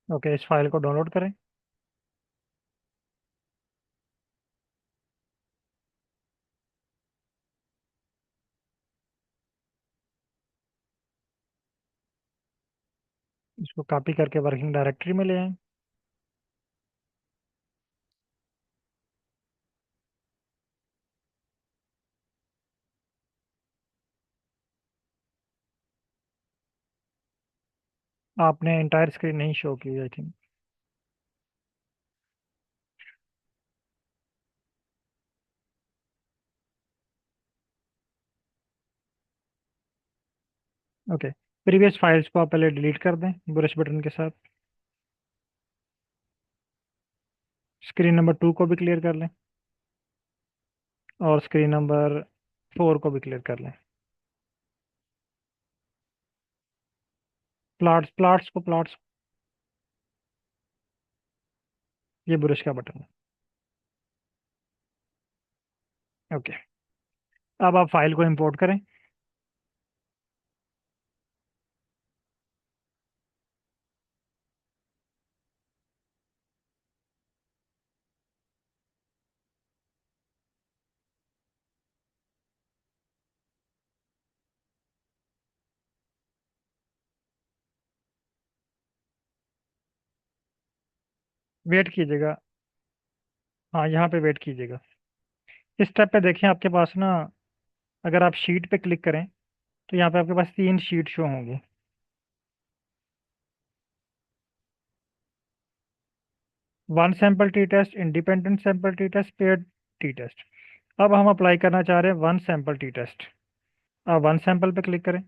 Okay, इस फाइल को डाउनलोड करें। इसको कॉपी करके वर्किंग डायरेक्टरी में ले आए। आपने इंटायर स्क्रीन नहीं शो की I think. Okay, previous files को आप पहले डिलीट कर दें ब्रश बटन के साथ। स्क्रीन नंबर 2 को भी क्लियर कर लें और स्क्रीन नंबर 4 को भी क्लियर कर लें। प्लाट्स, ये ब्रश का बटन है। ओके, अब आप फाइल को इंपोर्ट करें। वेट कीजिएगा। हाँ, यहाँ पे वेट कीजिएगा। इस स्टेप पे देखें आपके पास ना, अगर आप शीट पे क्लिक करें तो यहाँ पे आपके पास 3 शीट शो होंगी। One sample T test, independent sample T test, paired T test. अब हम अप्लाई करना चाह रहे हैं वन सैंपल टी टेस्ट। आप वन सैंपल पे क्लिक करें।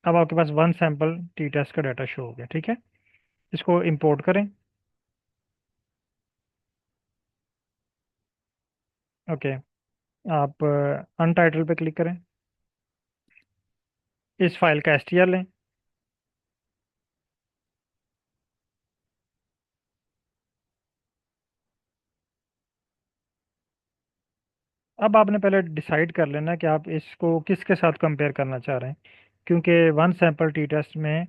अब आपके पास वन सैंपल टी टेस्ट का डाटा शो हो गया। ठीक है, इसको इंपोर्ट करें। ओके, आप अनटाइटल पे क्लिक करें। इस फाइल का एसटीआर लें। अब आपने पहले डिसाइड कर लेना कि आप इसको किसके साथ कंपेयर करना चाह रहे हैं, क्योंकि वन सैंपल टी टेस्ट में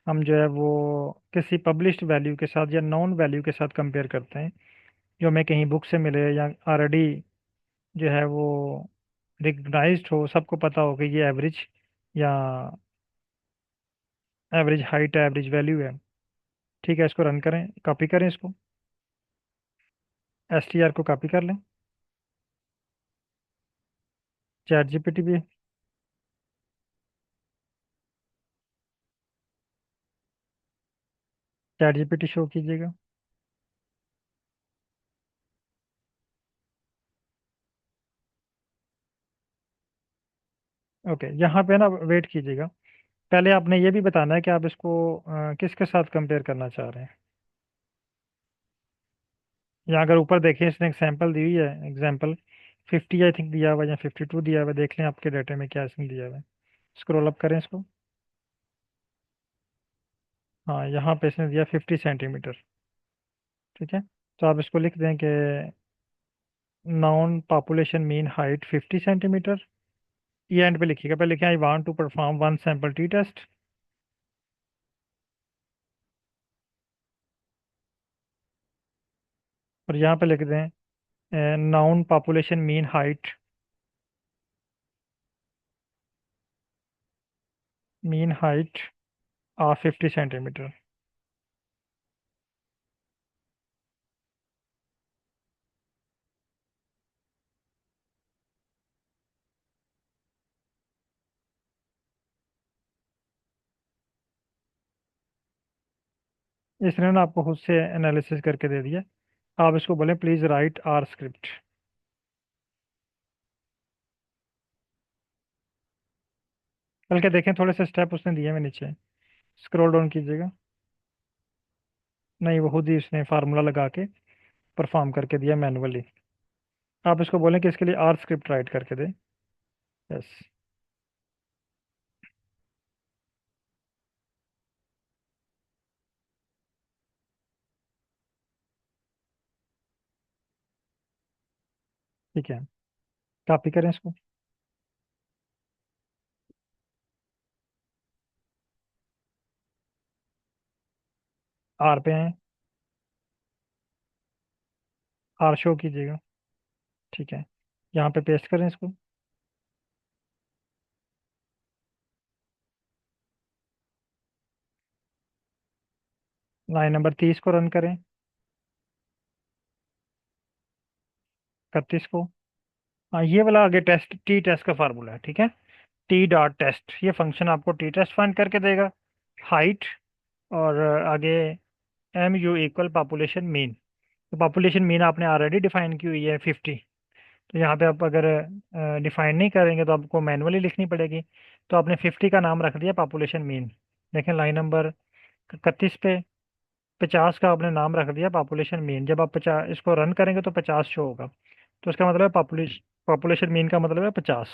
हम जो है वो किसी पब्लिश्ड वैल्यू के साथ या नॉन वैल्यू के साथ कंपेयर करते हैं, जो हमें कहीं बुक से मिले या ऑलरेडी जो है वो रिकग्नाइज्ड हो, सबको पता हो कि ये एवरेज या एवरेज हाइट है, एवरेज वैल्यू है। ठीक है, इसको रन करें, कॉपी करें इसको, एसटीआर को कॉपी कर लें। चैट जीपीटी भी, चैट जीपीटी शो कीजिएगा। ओके, यहाँ पे ना वेट कीजिएगा। पहले आपने ये भी बताना है कि आप इसको किसके साथ कंपेयर करना चाह रहे हैं। यहाँ अगर ऊपर देखें, इसने एग्जाम्पल दी हुई है, एग्जाम्पल 50 आई थिंक दिया हुआ है या 52 दिया हुआ है। देख लें आपके डाटे में क्या इसने दिया हुआ है। स्क्रॉल अप करें इसको। हाँ, यहाँ पे इसने दिया 50 सेंटीमीटर। ठीक है, तो आप इसको लिख दें कि known population mean height 50 centimetre. ये एंड पे लिखिएगा, पहले लिखें I want to perform one sample T test. और यहाँ पे लिख दें known population mean height 50 centimetre. इसने ना आपको खुद से एनालिसिस करके दे दिया। आप इसको बोलें प्लीज राइट आर स्क्रिप्ट। बल्कि देखें, थोड़े से स्टेप उसने दिए हुए नीचे, स्क्रॉल डाउन कीजिएगा। नहीं, वो खुद ही उसने फार्मूला लगा के परफॉर्म करके दिया मैनुअली। आप इसको बोलें कि इसके लिए आर स्क्रिप्ट राइट करके दे। यस, ठीक है, कॉपी करें इसको। आर पे आए, आर शो कीजिएगा। ठीक है, यहाँ पे पेस्ट करें इसको। लाइन नंबर 30 को रन करें, 31 को। हाँ, ये वाला आगे टेस्ट, टी टेस्ट का फार्मूला है, ठीक है। टी डॉट टेस्ट, ये फंक्शन आपको टी टेस्ट फाइंड करके देगा। हाइट और आगे M U equal population mean. तो पॉपुलेशन मीन आपने ऑलरेडी डिफाइन की हुई है 50। तो यहाँ पे आप अगर डिफाइन नहीं करेंगे तो आपको मैनुअली लिखनी पड़ेगी। तो आपने 50 का नाम रख दिया पॉपुलेशन मीन। देखें लाइन नंबर 31 पे 50 का आपने नाम रख दिया पॉपुलेशन मीन। जब आप 50 इसको रन करेंगे तो 50 शो होगा। तो इसका मतलब है पॉपुलेशन मीन का मतलब है 50।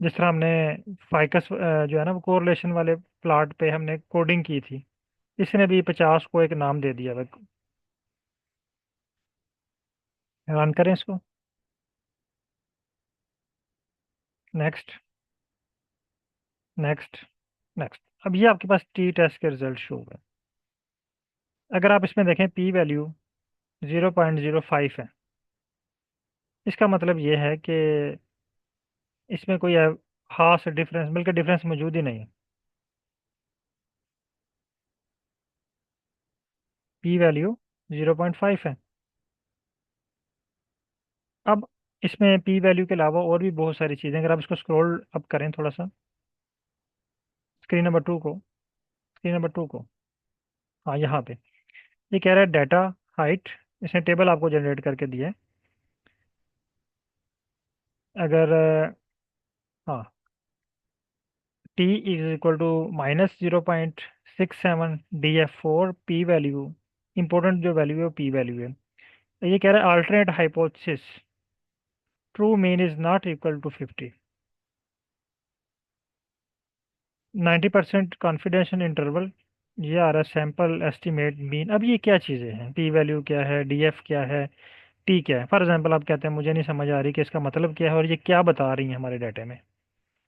जिस तरह हमने फाइकस जो है ना वो कोरिलेशन वाले प्लॉट पे हमने कोडिंग की थी, इसने भी 50 को एक नाम दे दिया। रन करें इसको। Next, next, next. अब ये आपके पास टी टेस्ट के रिजल्ट शो हुए। अगर आप इसमें देखें पी वैल्यू 0.05 है, इसका मतलब ये है कि इसमें कोई खास डिफरेंस, बल्कि डिफरेंस मौजूद ही नहीं है। पी वैल्यू 0.5 है। अब इसमें पी वैल्यू के अलावा और भी बहुत सारी चीज़ें, अगर आप इसको स्क्रॉल अप करें थोड़ा सा, स्क्रीन नंबर 2 को, स्क्रीन नंबर 2 को। हाँ, यहाँ पे ये कह रहा है डाटा हाइट। इसने टेबल आपको जनरेट करके दिया है। अगर हाँ, T is equal to -0.67 DF4 P value, important जो वैल्यू है वो पी वैल्यू है। तो ये कह रहा है alternate hypothesis true mean is not equal to 50। 90% confidential interval, ये आ रहा है सैम्पल एस्टिमेट मीन। अब ये क्या चीज़ें हैं, पी वैल्यू क्या है, डीएफ क्या है, टी क्या है। फॉर एग्जांपल आप कहते हैं मुझे नहीं समझ आ रही कि इसका मतलब क्या है और ये क्या बता रही है हमारे डाटे में।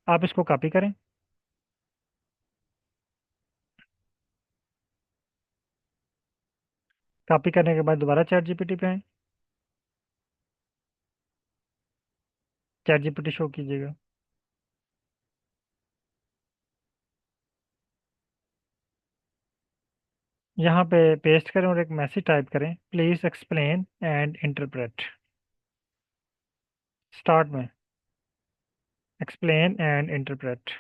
आप इसको कॉपी करें। कॉपी करने के बाद दोबारा चैट जीपीटी पे आए, चैट जीपीटी शो कीजिएगा। यहाँ पे पेस्ट करें और एक मैसेज टाइप करें, please explain and interpret. Start में एक्सप्लेन एंड इंटरप्रेट।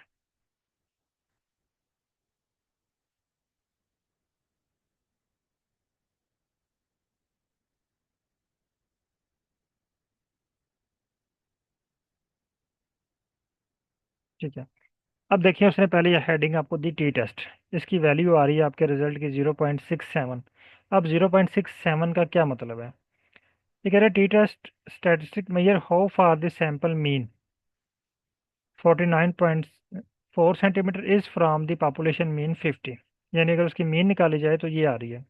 ठीक है, अब देखिए उसने पहले ये हेडिंग आपको दी टी टेस्ट। इसकी वैल्यू आ रही है आपके रिजल्ट की 0.67। अब 0.67 का क्या मतलब है? ये कह रहे T test statistic measure how far the sample mean 49.4 centimetre is from the population mean 50। यानी अगर उसकी मीन निकाली जाए तो ये आ रही है।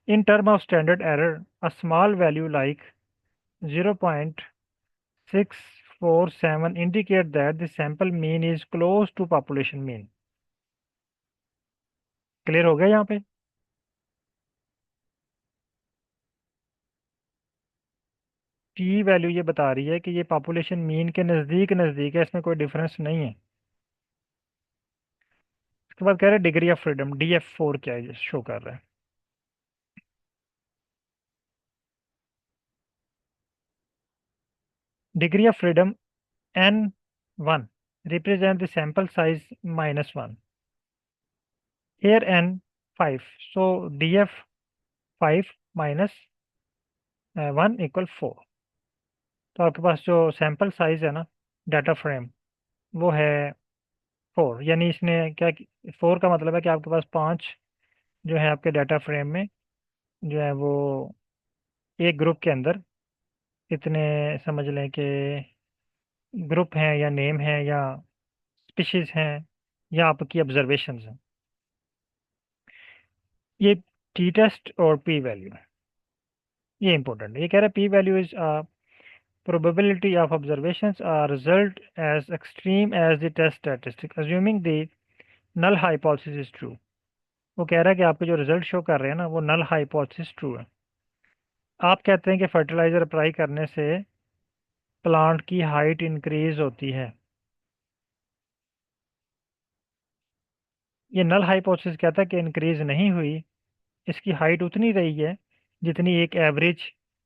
In term of standard error a small value like 0.647 indicate that the sample mean is close to population mean। Clear हो गया यहाँ पे? पी वैल्यू ये बता रही है कि ये पॉपुलेशन मीन के नज़दीक नज़दीक है, इसमें कोई डिफरेंस नहीं है। उसके बाद कह रहे हैं डिग्री ऑफ फ्रीडम DF4 क्या है, शो कर रहा है। Degree of freedom N1 represent the sample size -1, here N 5, so DF5 -1 = 4। तो आपके पास जो सैंपल साइज है ना डाटा फ्रेम, वो है 4। यानी इसने क्या, 4 का मतलब है कि आपके पास 5 जो है आपके डाटा फ्रेम में जो है वो एक ग्रुप के अंदर इतने समझ लें कि ग्रुप हैं या नेम है या स्पीशीज हैं या आपकी ऑब्जर्वेशंस हैं। ये टी टेस्ट और पी वैल्यू है, ये इंपॉर्टेंट है। ये कह रहा है P value is probability of observations are result as extreme as the test statistic assuming the null hypothesis is true। वो कह रहा है कि आपके जो रिजल्ट शो कर रहे हैं ना वो नल हाइपोथेसिस ट्रू है। आप कहते हैं कि फर्टिलाइज़र अप्लाई करने से प्लांट की हाइट इंक्रीज होती है। ये नल हाइपोथेसिस कहता है कि इंक्रीज नहीं हुई, इसकी हाइट उतनी रही है जितनी एक एवरेज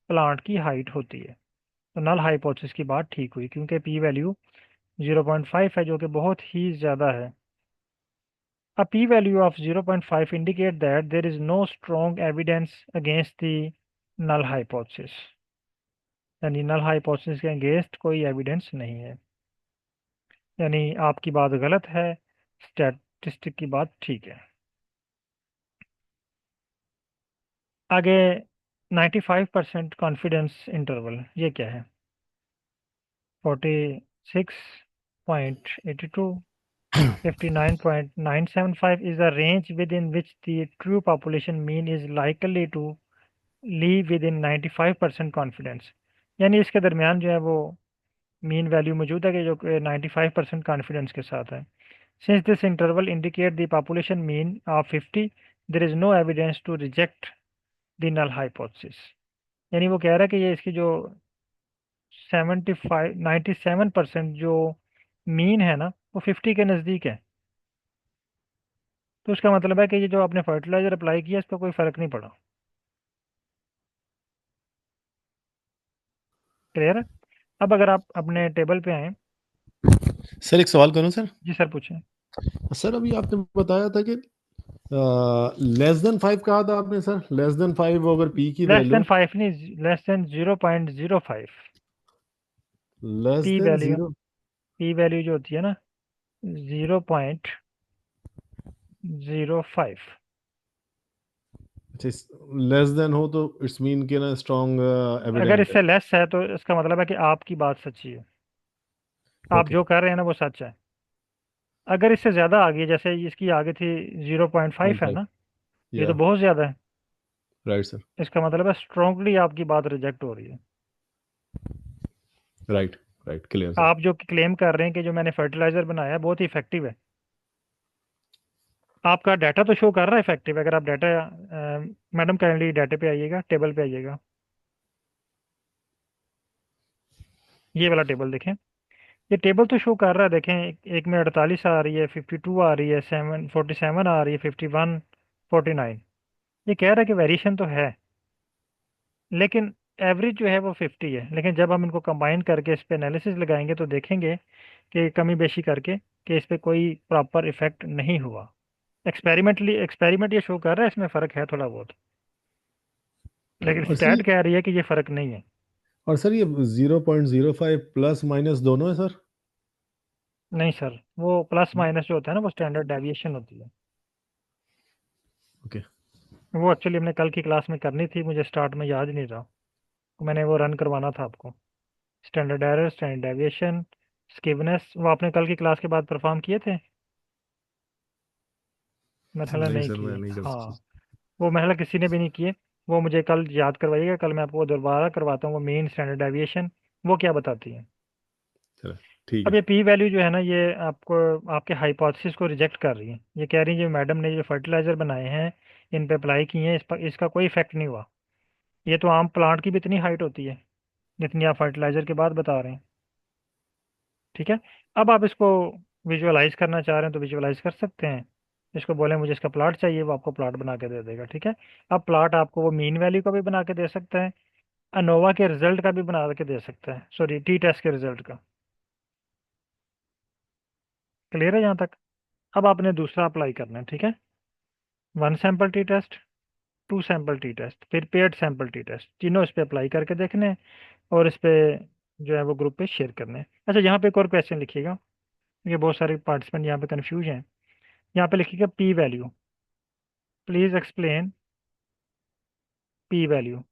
प्लांट की हाइट होती है। तो नल हाइपोथेसिस की बात ठीक हुई क्योंकि पी वैल्यू 0.5 है जो कि बहुत ही ज़्यादा है। A p-value of 0.5 indicate that there is no strong evidence against the null hypothesis। यानी नल हाइपोथेसिस के अगेंस्ट कोई एविडेंस नहीं है, यानी आपकी बात गलत है, स्टैटिस्टिक की बात ठीक है। आगे 95% कॉन्फिडेंस इंटरवल ये क्या है? 46.82, 59.975 is the range within which the true population mean is likely to lie within 95% confidence. यानी इसके दरमियान जो है वो मीन वैल्यू मौजूद है कि जो 95% कॉन्फिडेंस के साथ है। Since this interval indicate the population mean of 50 there is no evidence to reject the null hypothesis. यानी वो कह रहा है कि ये इसकी जो 97% जो मीन है ना वो 50 के नज़दीक है। तो उसका मतलब है कि ये जो आपने फर्टिलाइज़र अप्लाई किया इसका कोई फ़र्क नहीं पड़ा। क्लियर है? अब अगर आप अपने टेबल पे आएँ। सर एक सवाल करूं सर? जी सर पूछें। सर अभी आपने बताया था कि लेस देन 5 कहा था आपने सर, लेस देन 5 अगर पी की लेस वैल्यू देन 5 नहीं, less than 0.05। Less P than value, 0। P value जो होती है ना 0.05। अच्छा, लेस देन हो तो इट्स मीन के ना स्ट्रॉन्ग अगर एविडेंट है। इससे लेस है तो इसका मतलब है कि आपकी बात सच्ची है, आप ओके। जो कर रहे हैं ना वो सच है। अगर इससे ज़्यादा आ गई, जैसे इसकी आगे थी 0.5 है 0.5। ना, ये तो या बहुत ज़्यादा है। Right sir. इसका मतलब है स्ट्रांगली आपकी बात रिजेक्ट हो रही है। राइट। Right, clear sir. आप जो क्लेम कर रहे हैं कि जो मैंने फर्टिलाइज़र बनाया है बहुत ही इफेक्टिव है, आपका डाटा तो शो कर रहा है इफेक्टिव। अगर आप डाटा, मैडम काइंडली डाटे पे आइएगा, टेबल पे आइएगा, ये वाला टेबल देखें। ये टेबल तो शो कर रहा है, देखें एक में 48 आ रही है, 52 आ रही है, 47 आ रही है, 51, 49। ये कह रहा है कि वेरिएशन तो है, लेकिन एवरेज जो है वो 50 है। लेकिन जब हम इनको कंबाइन करके इस पे एनालिसिस लगाएंगे तो देखेंगे कि कमी बेशी करके कि इस पे कोई प्रॉपर इफेक्ट नहीं हुआ। एक्सपेरिमेंट ये शो कर रहा है इसमें फ़र्क है थोड़ा बहुत, लेकिन और स्टैट सी, कह रही है कि ये फ़र्क नहीं है। और सर ये 0.05 प्लस माइनस दोनों है सर? नहीं सर, वो प्लस माइनस जो होता है ना वो स्टैंडर्ड डेविएशन होती है। ओके। वो एक्चुअली हमने कल की क्लास में करनी थी, मुझे स्टार्ट में याद नहीं रहा, तो मैंने वो रन करवाना था आपको। स्टैंडर्ड एरर, स्टैंडर्ड डेविएशन, स्कीवनेस, वो आपने कल की क्लास के बाद परफॉर्म किए थे? मेरे ख्याल है नहीं नहीं सर, मैं किए, नहीं कर हाँ। सकता। वो मेरे ख्याल किसी ने भी नहीं किए। वो मुझे कल याद करवाइएगा, कल मैं आपको दोबारा करवाता हूँ वो मेन स्टैंडर्ड डेविएशन वो क्या बताती है। चलो ठीक अब है। ये पी वैल्यू जो है ना ये आपको आपके हाइपोथेसिस को रिजेक्ट कर रही है। ये कह रही है जो मैडम ने जो फर्टिलाइज़र बनाए हैं इन पे अप्लाई किए हैं, इस पर इसका कोई इफेक्ट नहीं हुआ। ये तो आम प्लांट की भी इतनी हाइट होती है जितनी आप फर्टिलाइज़र के बाद बता रहे हैं। ठीक है। अब आप इसको विजुअलाइज करना चाह रहे हैं तो विजुअलाइज कर सकते हैं। इसको बोले मुझे इसका प्लॉट चाहिए, वो आपको प्लॉट बना के दे देगा। ठीक है। अब प्लॉट आपको वो मीन वैल्यू का भी बना के दे सकता है, अनोवा के रिजल्ट का भी बना के दे सकता है, सॉरी टी टेस्ट के रिजल्ट का। क्लियर है यहाँ तक? अब आपने दूसरा अप्लाई करना है। ठीक है। 1 sample T test, 2 sample T test, फिर पेड सैंपल टी टेस्ट, तीनों इस पे अप्लाई करके देखने हैं और इस पे जो है वो ग्रुप पे शेयर करने हैं। अच्छा, यहाँ पे एक और क्वेश्चन लिखिएगा क्योंकि बहुत सारे पार्टिसिपेंट यहाँ पे कंफ्यूज हैं। यहाँ पे लिखिएगा P value, please explain P value.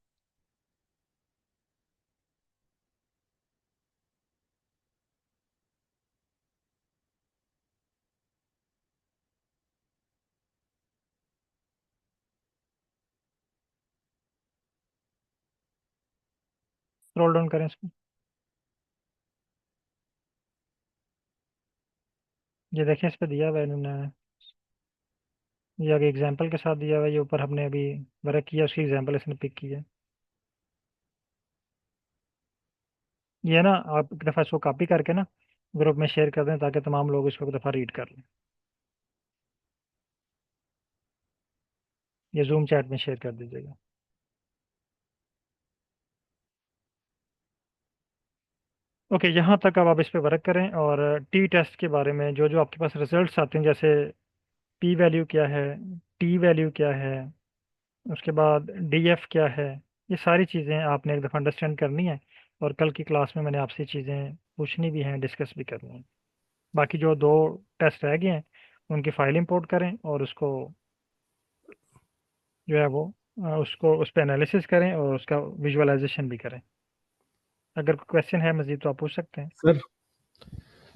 Scroll down करें इसको, ये देखें इस पे दिया हुआ है इन्होंने। ये आगे एग्जाम्पल के साथ दिया हुआ है, ये ऊपर हमने अभी वर्क किया, उसकी एग्जाम्पल इसने पिक की है। ये ना आप एक दफ़ा इसको कॉपी करके ना ग्रुप में शेयर कर दें ताकि तमाम लोग इसको एक दफ़ा रीड कर लें। ये जूम चैट में शेयर कर दीजिएगा। ओके, यहाँ तक अब आप इस पे वर्क करें, और टी टेस्ट के बारे में जो जो आपके पास रिजल्ट्स आते हैं, जैसे पी वैल्यू क्या है, टी वैल्यू क्या है, उसके बाद डी एफ क्या है, ये सारी चीज़ें आपने एक दफ़ा अंडरस्टैंड करनी है। और कल की क्लास में मैंने आपसे चीज़ें पूछनी भी हैं, डिस्कस भी करनी है। बाकी जो दो टेस्ट रह गए हैं उनकी फाइल इंपोर्ट करें और उसको जो है वो उसको उस पर एनालिसिस करें और उसका विजुअलाइजेशन भी करें। अगर कोई क्वेश्चन है मज़ीद तो आप पूछ सकते हैं। सर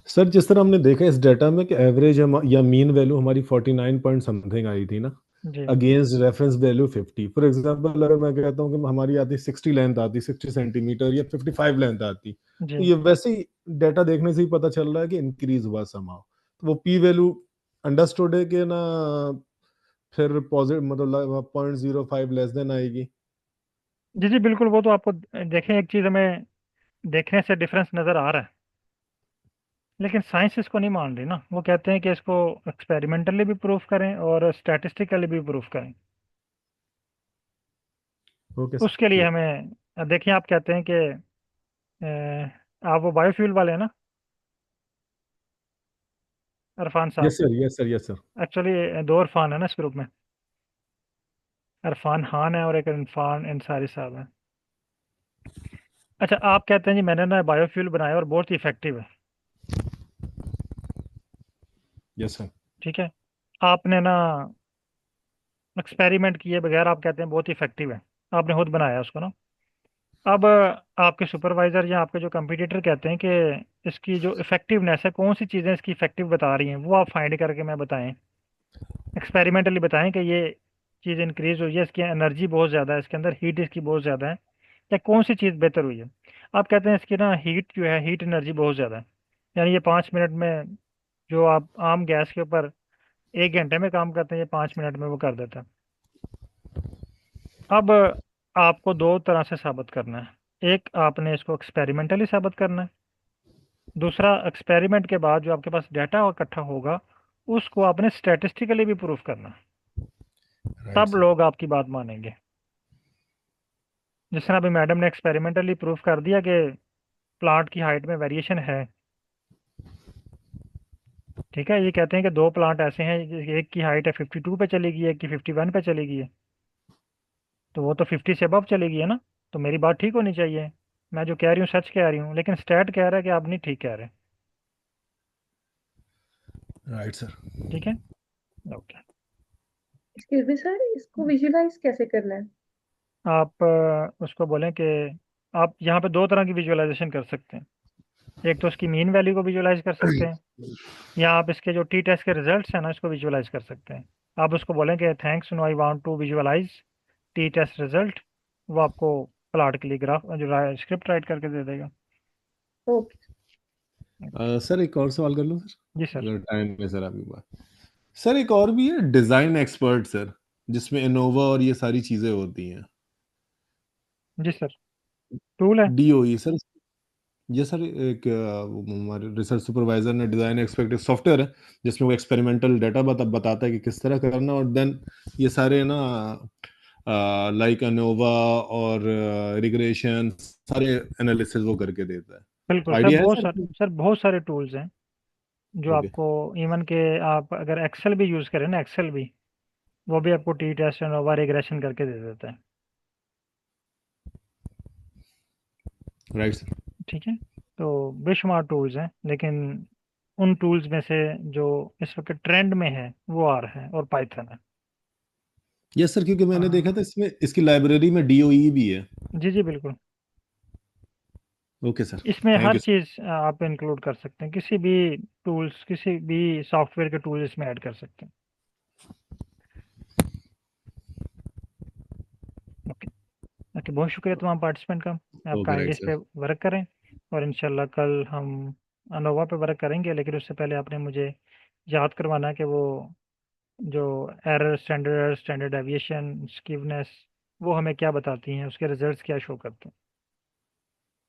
सर जिस तरह हमने देखा इस डेटा में कि एवरेज या मीन वैल्यू हमारी 49 पॉइंट समथिंग आई थी ना, जी against reference value 50। For example अगर मैं कहता हूँ कि हमारी आती 60 लेंथ आती, 60 सेंटीमीटर या 55 लेंथ आती, जी तो ये वैसे ही डेटा देखने से ही पता चल रहा है कि इंक्रीज हुआ समाव। तो वो पी वैल्यू अंडरस्टूड है कि ना, फिर पॉजिटिव मतलब 0.05 लेस देन आएगी। जी जी बिल्कुल, वो तो आपको देखें, एक चीज़ हमें देखने से डिफरेंस नज़र आ रहा है, लेकिन साइंस इसको नहीं मान रही ना। वो कहते हैं कि इसको एक्सपेरिमेंटली भी प्रूफ करें और स्टैटिस्टिकली भी प्रूफ करें। ओके उसके लिए सर। हमें देखिए, आप कहते हैं कि आप वो बायोफ्यूल वाले हैं ना, इरफान साहब। Yes sir, yes sir, yes sir. Actually दो इरफान है ना इस ग्रुप में, इरफान खान है और एक इरफान अंसारी साहब है। अच्छा, आप कहते हैं जी मैंने ना बायोफ्यूल बनाया और बहुत ही इफेक्टिव है, यस सर। ठीक है। आपने ना एक्सपेरिमेंट किए बगैर आप कहते हैं बहुत ही इफेक्टिव है, आपने खुद बनाया उसको ना। अब आपके सुपरवाइजर या आपके जो कंपटीटर कहते हैं कि इसकी जो इफेक्टिवनेस है, कौन सी चीज़ें इसकी इफेक्टिव बता रही हैं, वो आप फाइंड करके मैं बताएं, एक्सपेरिमेंटली बताएं कि ये चीज़ इंक्रीज हुई है, इसकी एनर्जी बहुत ज़्यादा है, इसके अंदर हीट इसकी बहुत ज़्यादा है, या कौन सी चीज़ बेहतर हुई है। आप कहते हैं इसकी ना हीट जो है, हीट एनर्जी बहुत ज़्यादा है, यानी ये 5 मिनट में जो आप आम गैस के ऊपर 1 घंटे में काम करते हैं, ये 5 मिनट में वो कर देता है। अब आपको दो तरह से साबित करना है, एक आपने इसको एक्सपेरिमेंटली साबित करना है, दूसरा एक्सपेरिमेंट के बाद जो आपके पास डाटा इकट्ठा होगा उसको आपने स्टैटिस्टिकली भी प्रूफ करना है, राइट तब सर। लोग आपकी बात मानेंगे। जिस तरह अभी मैडम ने एक्सपेरिमेंटली प्रूफ कर दिया कि प्लांट की हाइट में वेरिएशन है, ठीक है। ये कहते हैं कि दो प्लांट ऐसे हैं, एक की हाइट है 52 पे चली गई है, एक की 51 पे चली गई है, तो वो तो 50 से अबव चली गई है ना, तो मेरी बात ठीक होनी चाहिए, मैं जो कह रही हूँ सच कह रही हूँ, लेकिन स्टैट कह रहा है कि आप नहीं ठीक कह रहे। Right sir. ठीक है, ओके। एक्सक्यूज मी सर, इसको विजुलाइज कैसे करना है? आप उसको बोलें कि आप यहाँ पे दो तरह की विजुअलाइजेशन कर सकते हैं, एक तो उसकी मीन वैल्यू को विजुअलाइज कर सकते हैं, या आप इसके जो टी टेस्ट के रिजल्ट्स हैं ना इसको विजुअलाइज कर सकते हैं। आप उसको बोलें कि thanks no I want to visualize T test result, वो आपको प्लाट के लिए ग्राफ जो स्क्रिप्ट राइट करके दे देगा। ओके। सर एक और सवाल कर लूँ सर, जी सर। अगर टाइम में सर आपके पास। सर एक और भी है डिजाइन एक्सपर्ट सर, जिसमें इनोवा और ये सारी चीजें होती हैं। जी सर, टूल है। DOE sir. ये सर एक वो हमारे रिसर्च सुपरवाइजर ने डिजाइन एक्सपेक्ट एक सॉफ्टवेयर है जिसमें वो एक्सपेरिमेंटल डाटा बताता है कि किस तरह करना, और देन ये सारे ना लाइक अनोवा और रिग्रेशन सारे एनालिसिस वो करके देता है। बिल्कुल सर, आइडिया है बहुत सर? सारे सर, बहुत सारे टूल्स हैं जो ओके। आपको, इवन के आप अगर एक्सेल भी यूज़ करें ना, एक्सेल भी, वो भी आपको T test and over regression करके दे देता है। Right sir. ठीक है, तो बेशुमार टूल्स हैं, लेकिन उन टूल्स में से जो इस वक्त ट्रेंड में है वो आर है और पाइथन है। यस सर, क्योंकि मैंने देखा हाँ था इसमें इसकी लाइब्रेरी में डीओई भी है। जी जी बिल्कुल, ओके सर। इसमें थैंक हर यू सर। चीज़ आप इंक्लूड कर सकते हैं, किसी भी टूल्स, किसी भी सॉफ्टवेयर के टूल्स इसमें ऐड कर सकते हैं। ओके। ओके, बहुत शुक्रिया तमाम पार्टिसिपेंट का। आप ओके काइंडली राइट इस पे सर। वर्क करें, और इंशाल्लाह कल हम अनोवा पे वर्क करेंगे, लेकिन उससे पहले आपने मुझे याद करवाना है कि वो जो एरर, स्टैंडर्ड डेविएशन, स्कीवनेस, वो हमें क्या बताती हैं, उसके रिजल्ट्स क्या शो करते हैं।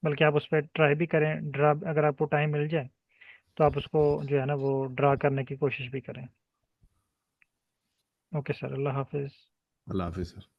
बल्कि आप उस पर ट्राई भी करें, ड्रा, अगर आपको टाइम मिल जाए तो आप उसको जो है ना वो ड्रा करने की कोशिश भी करें। ओके सर, अल्लाह हाफिज़। अल्लाह हाफिज़ सर।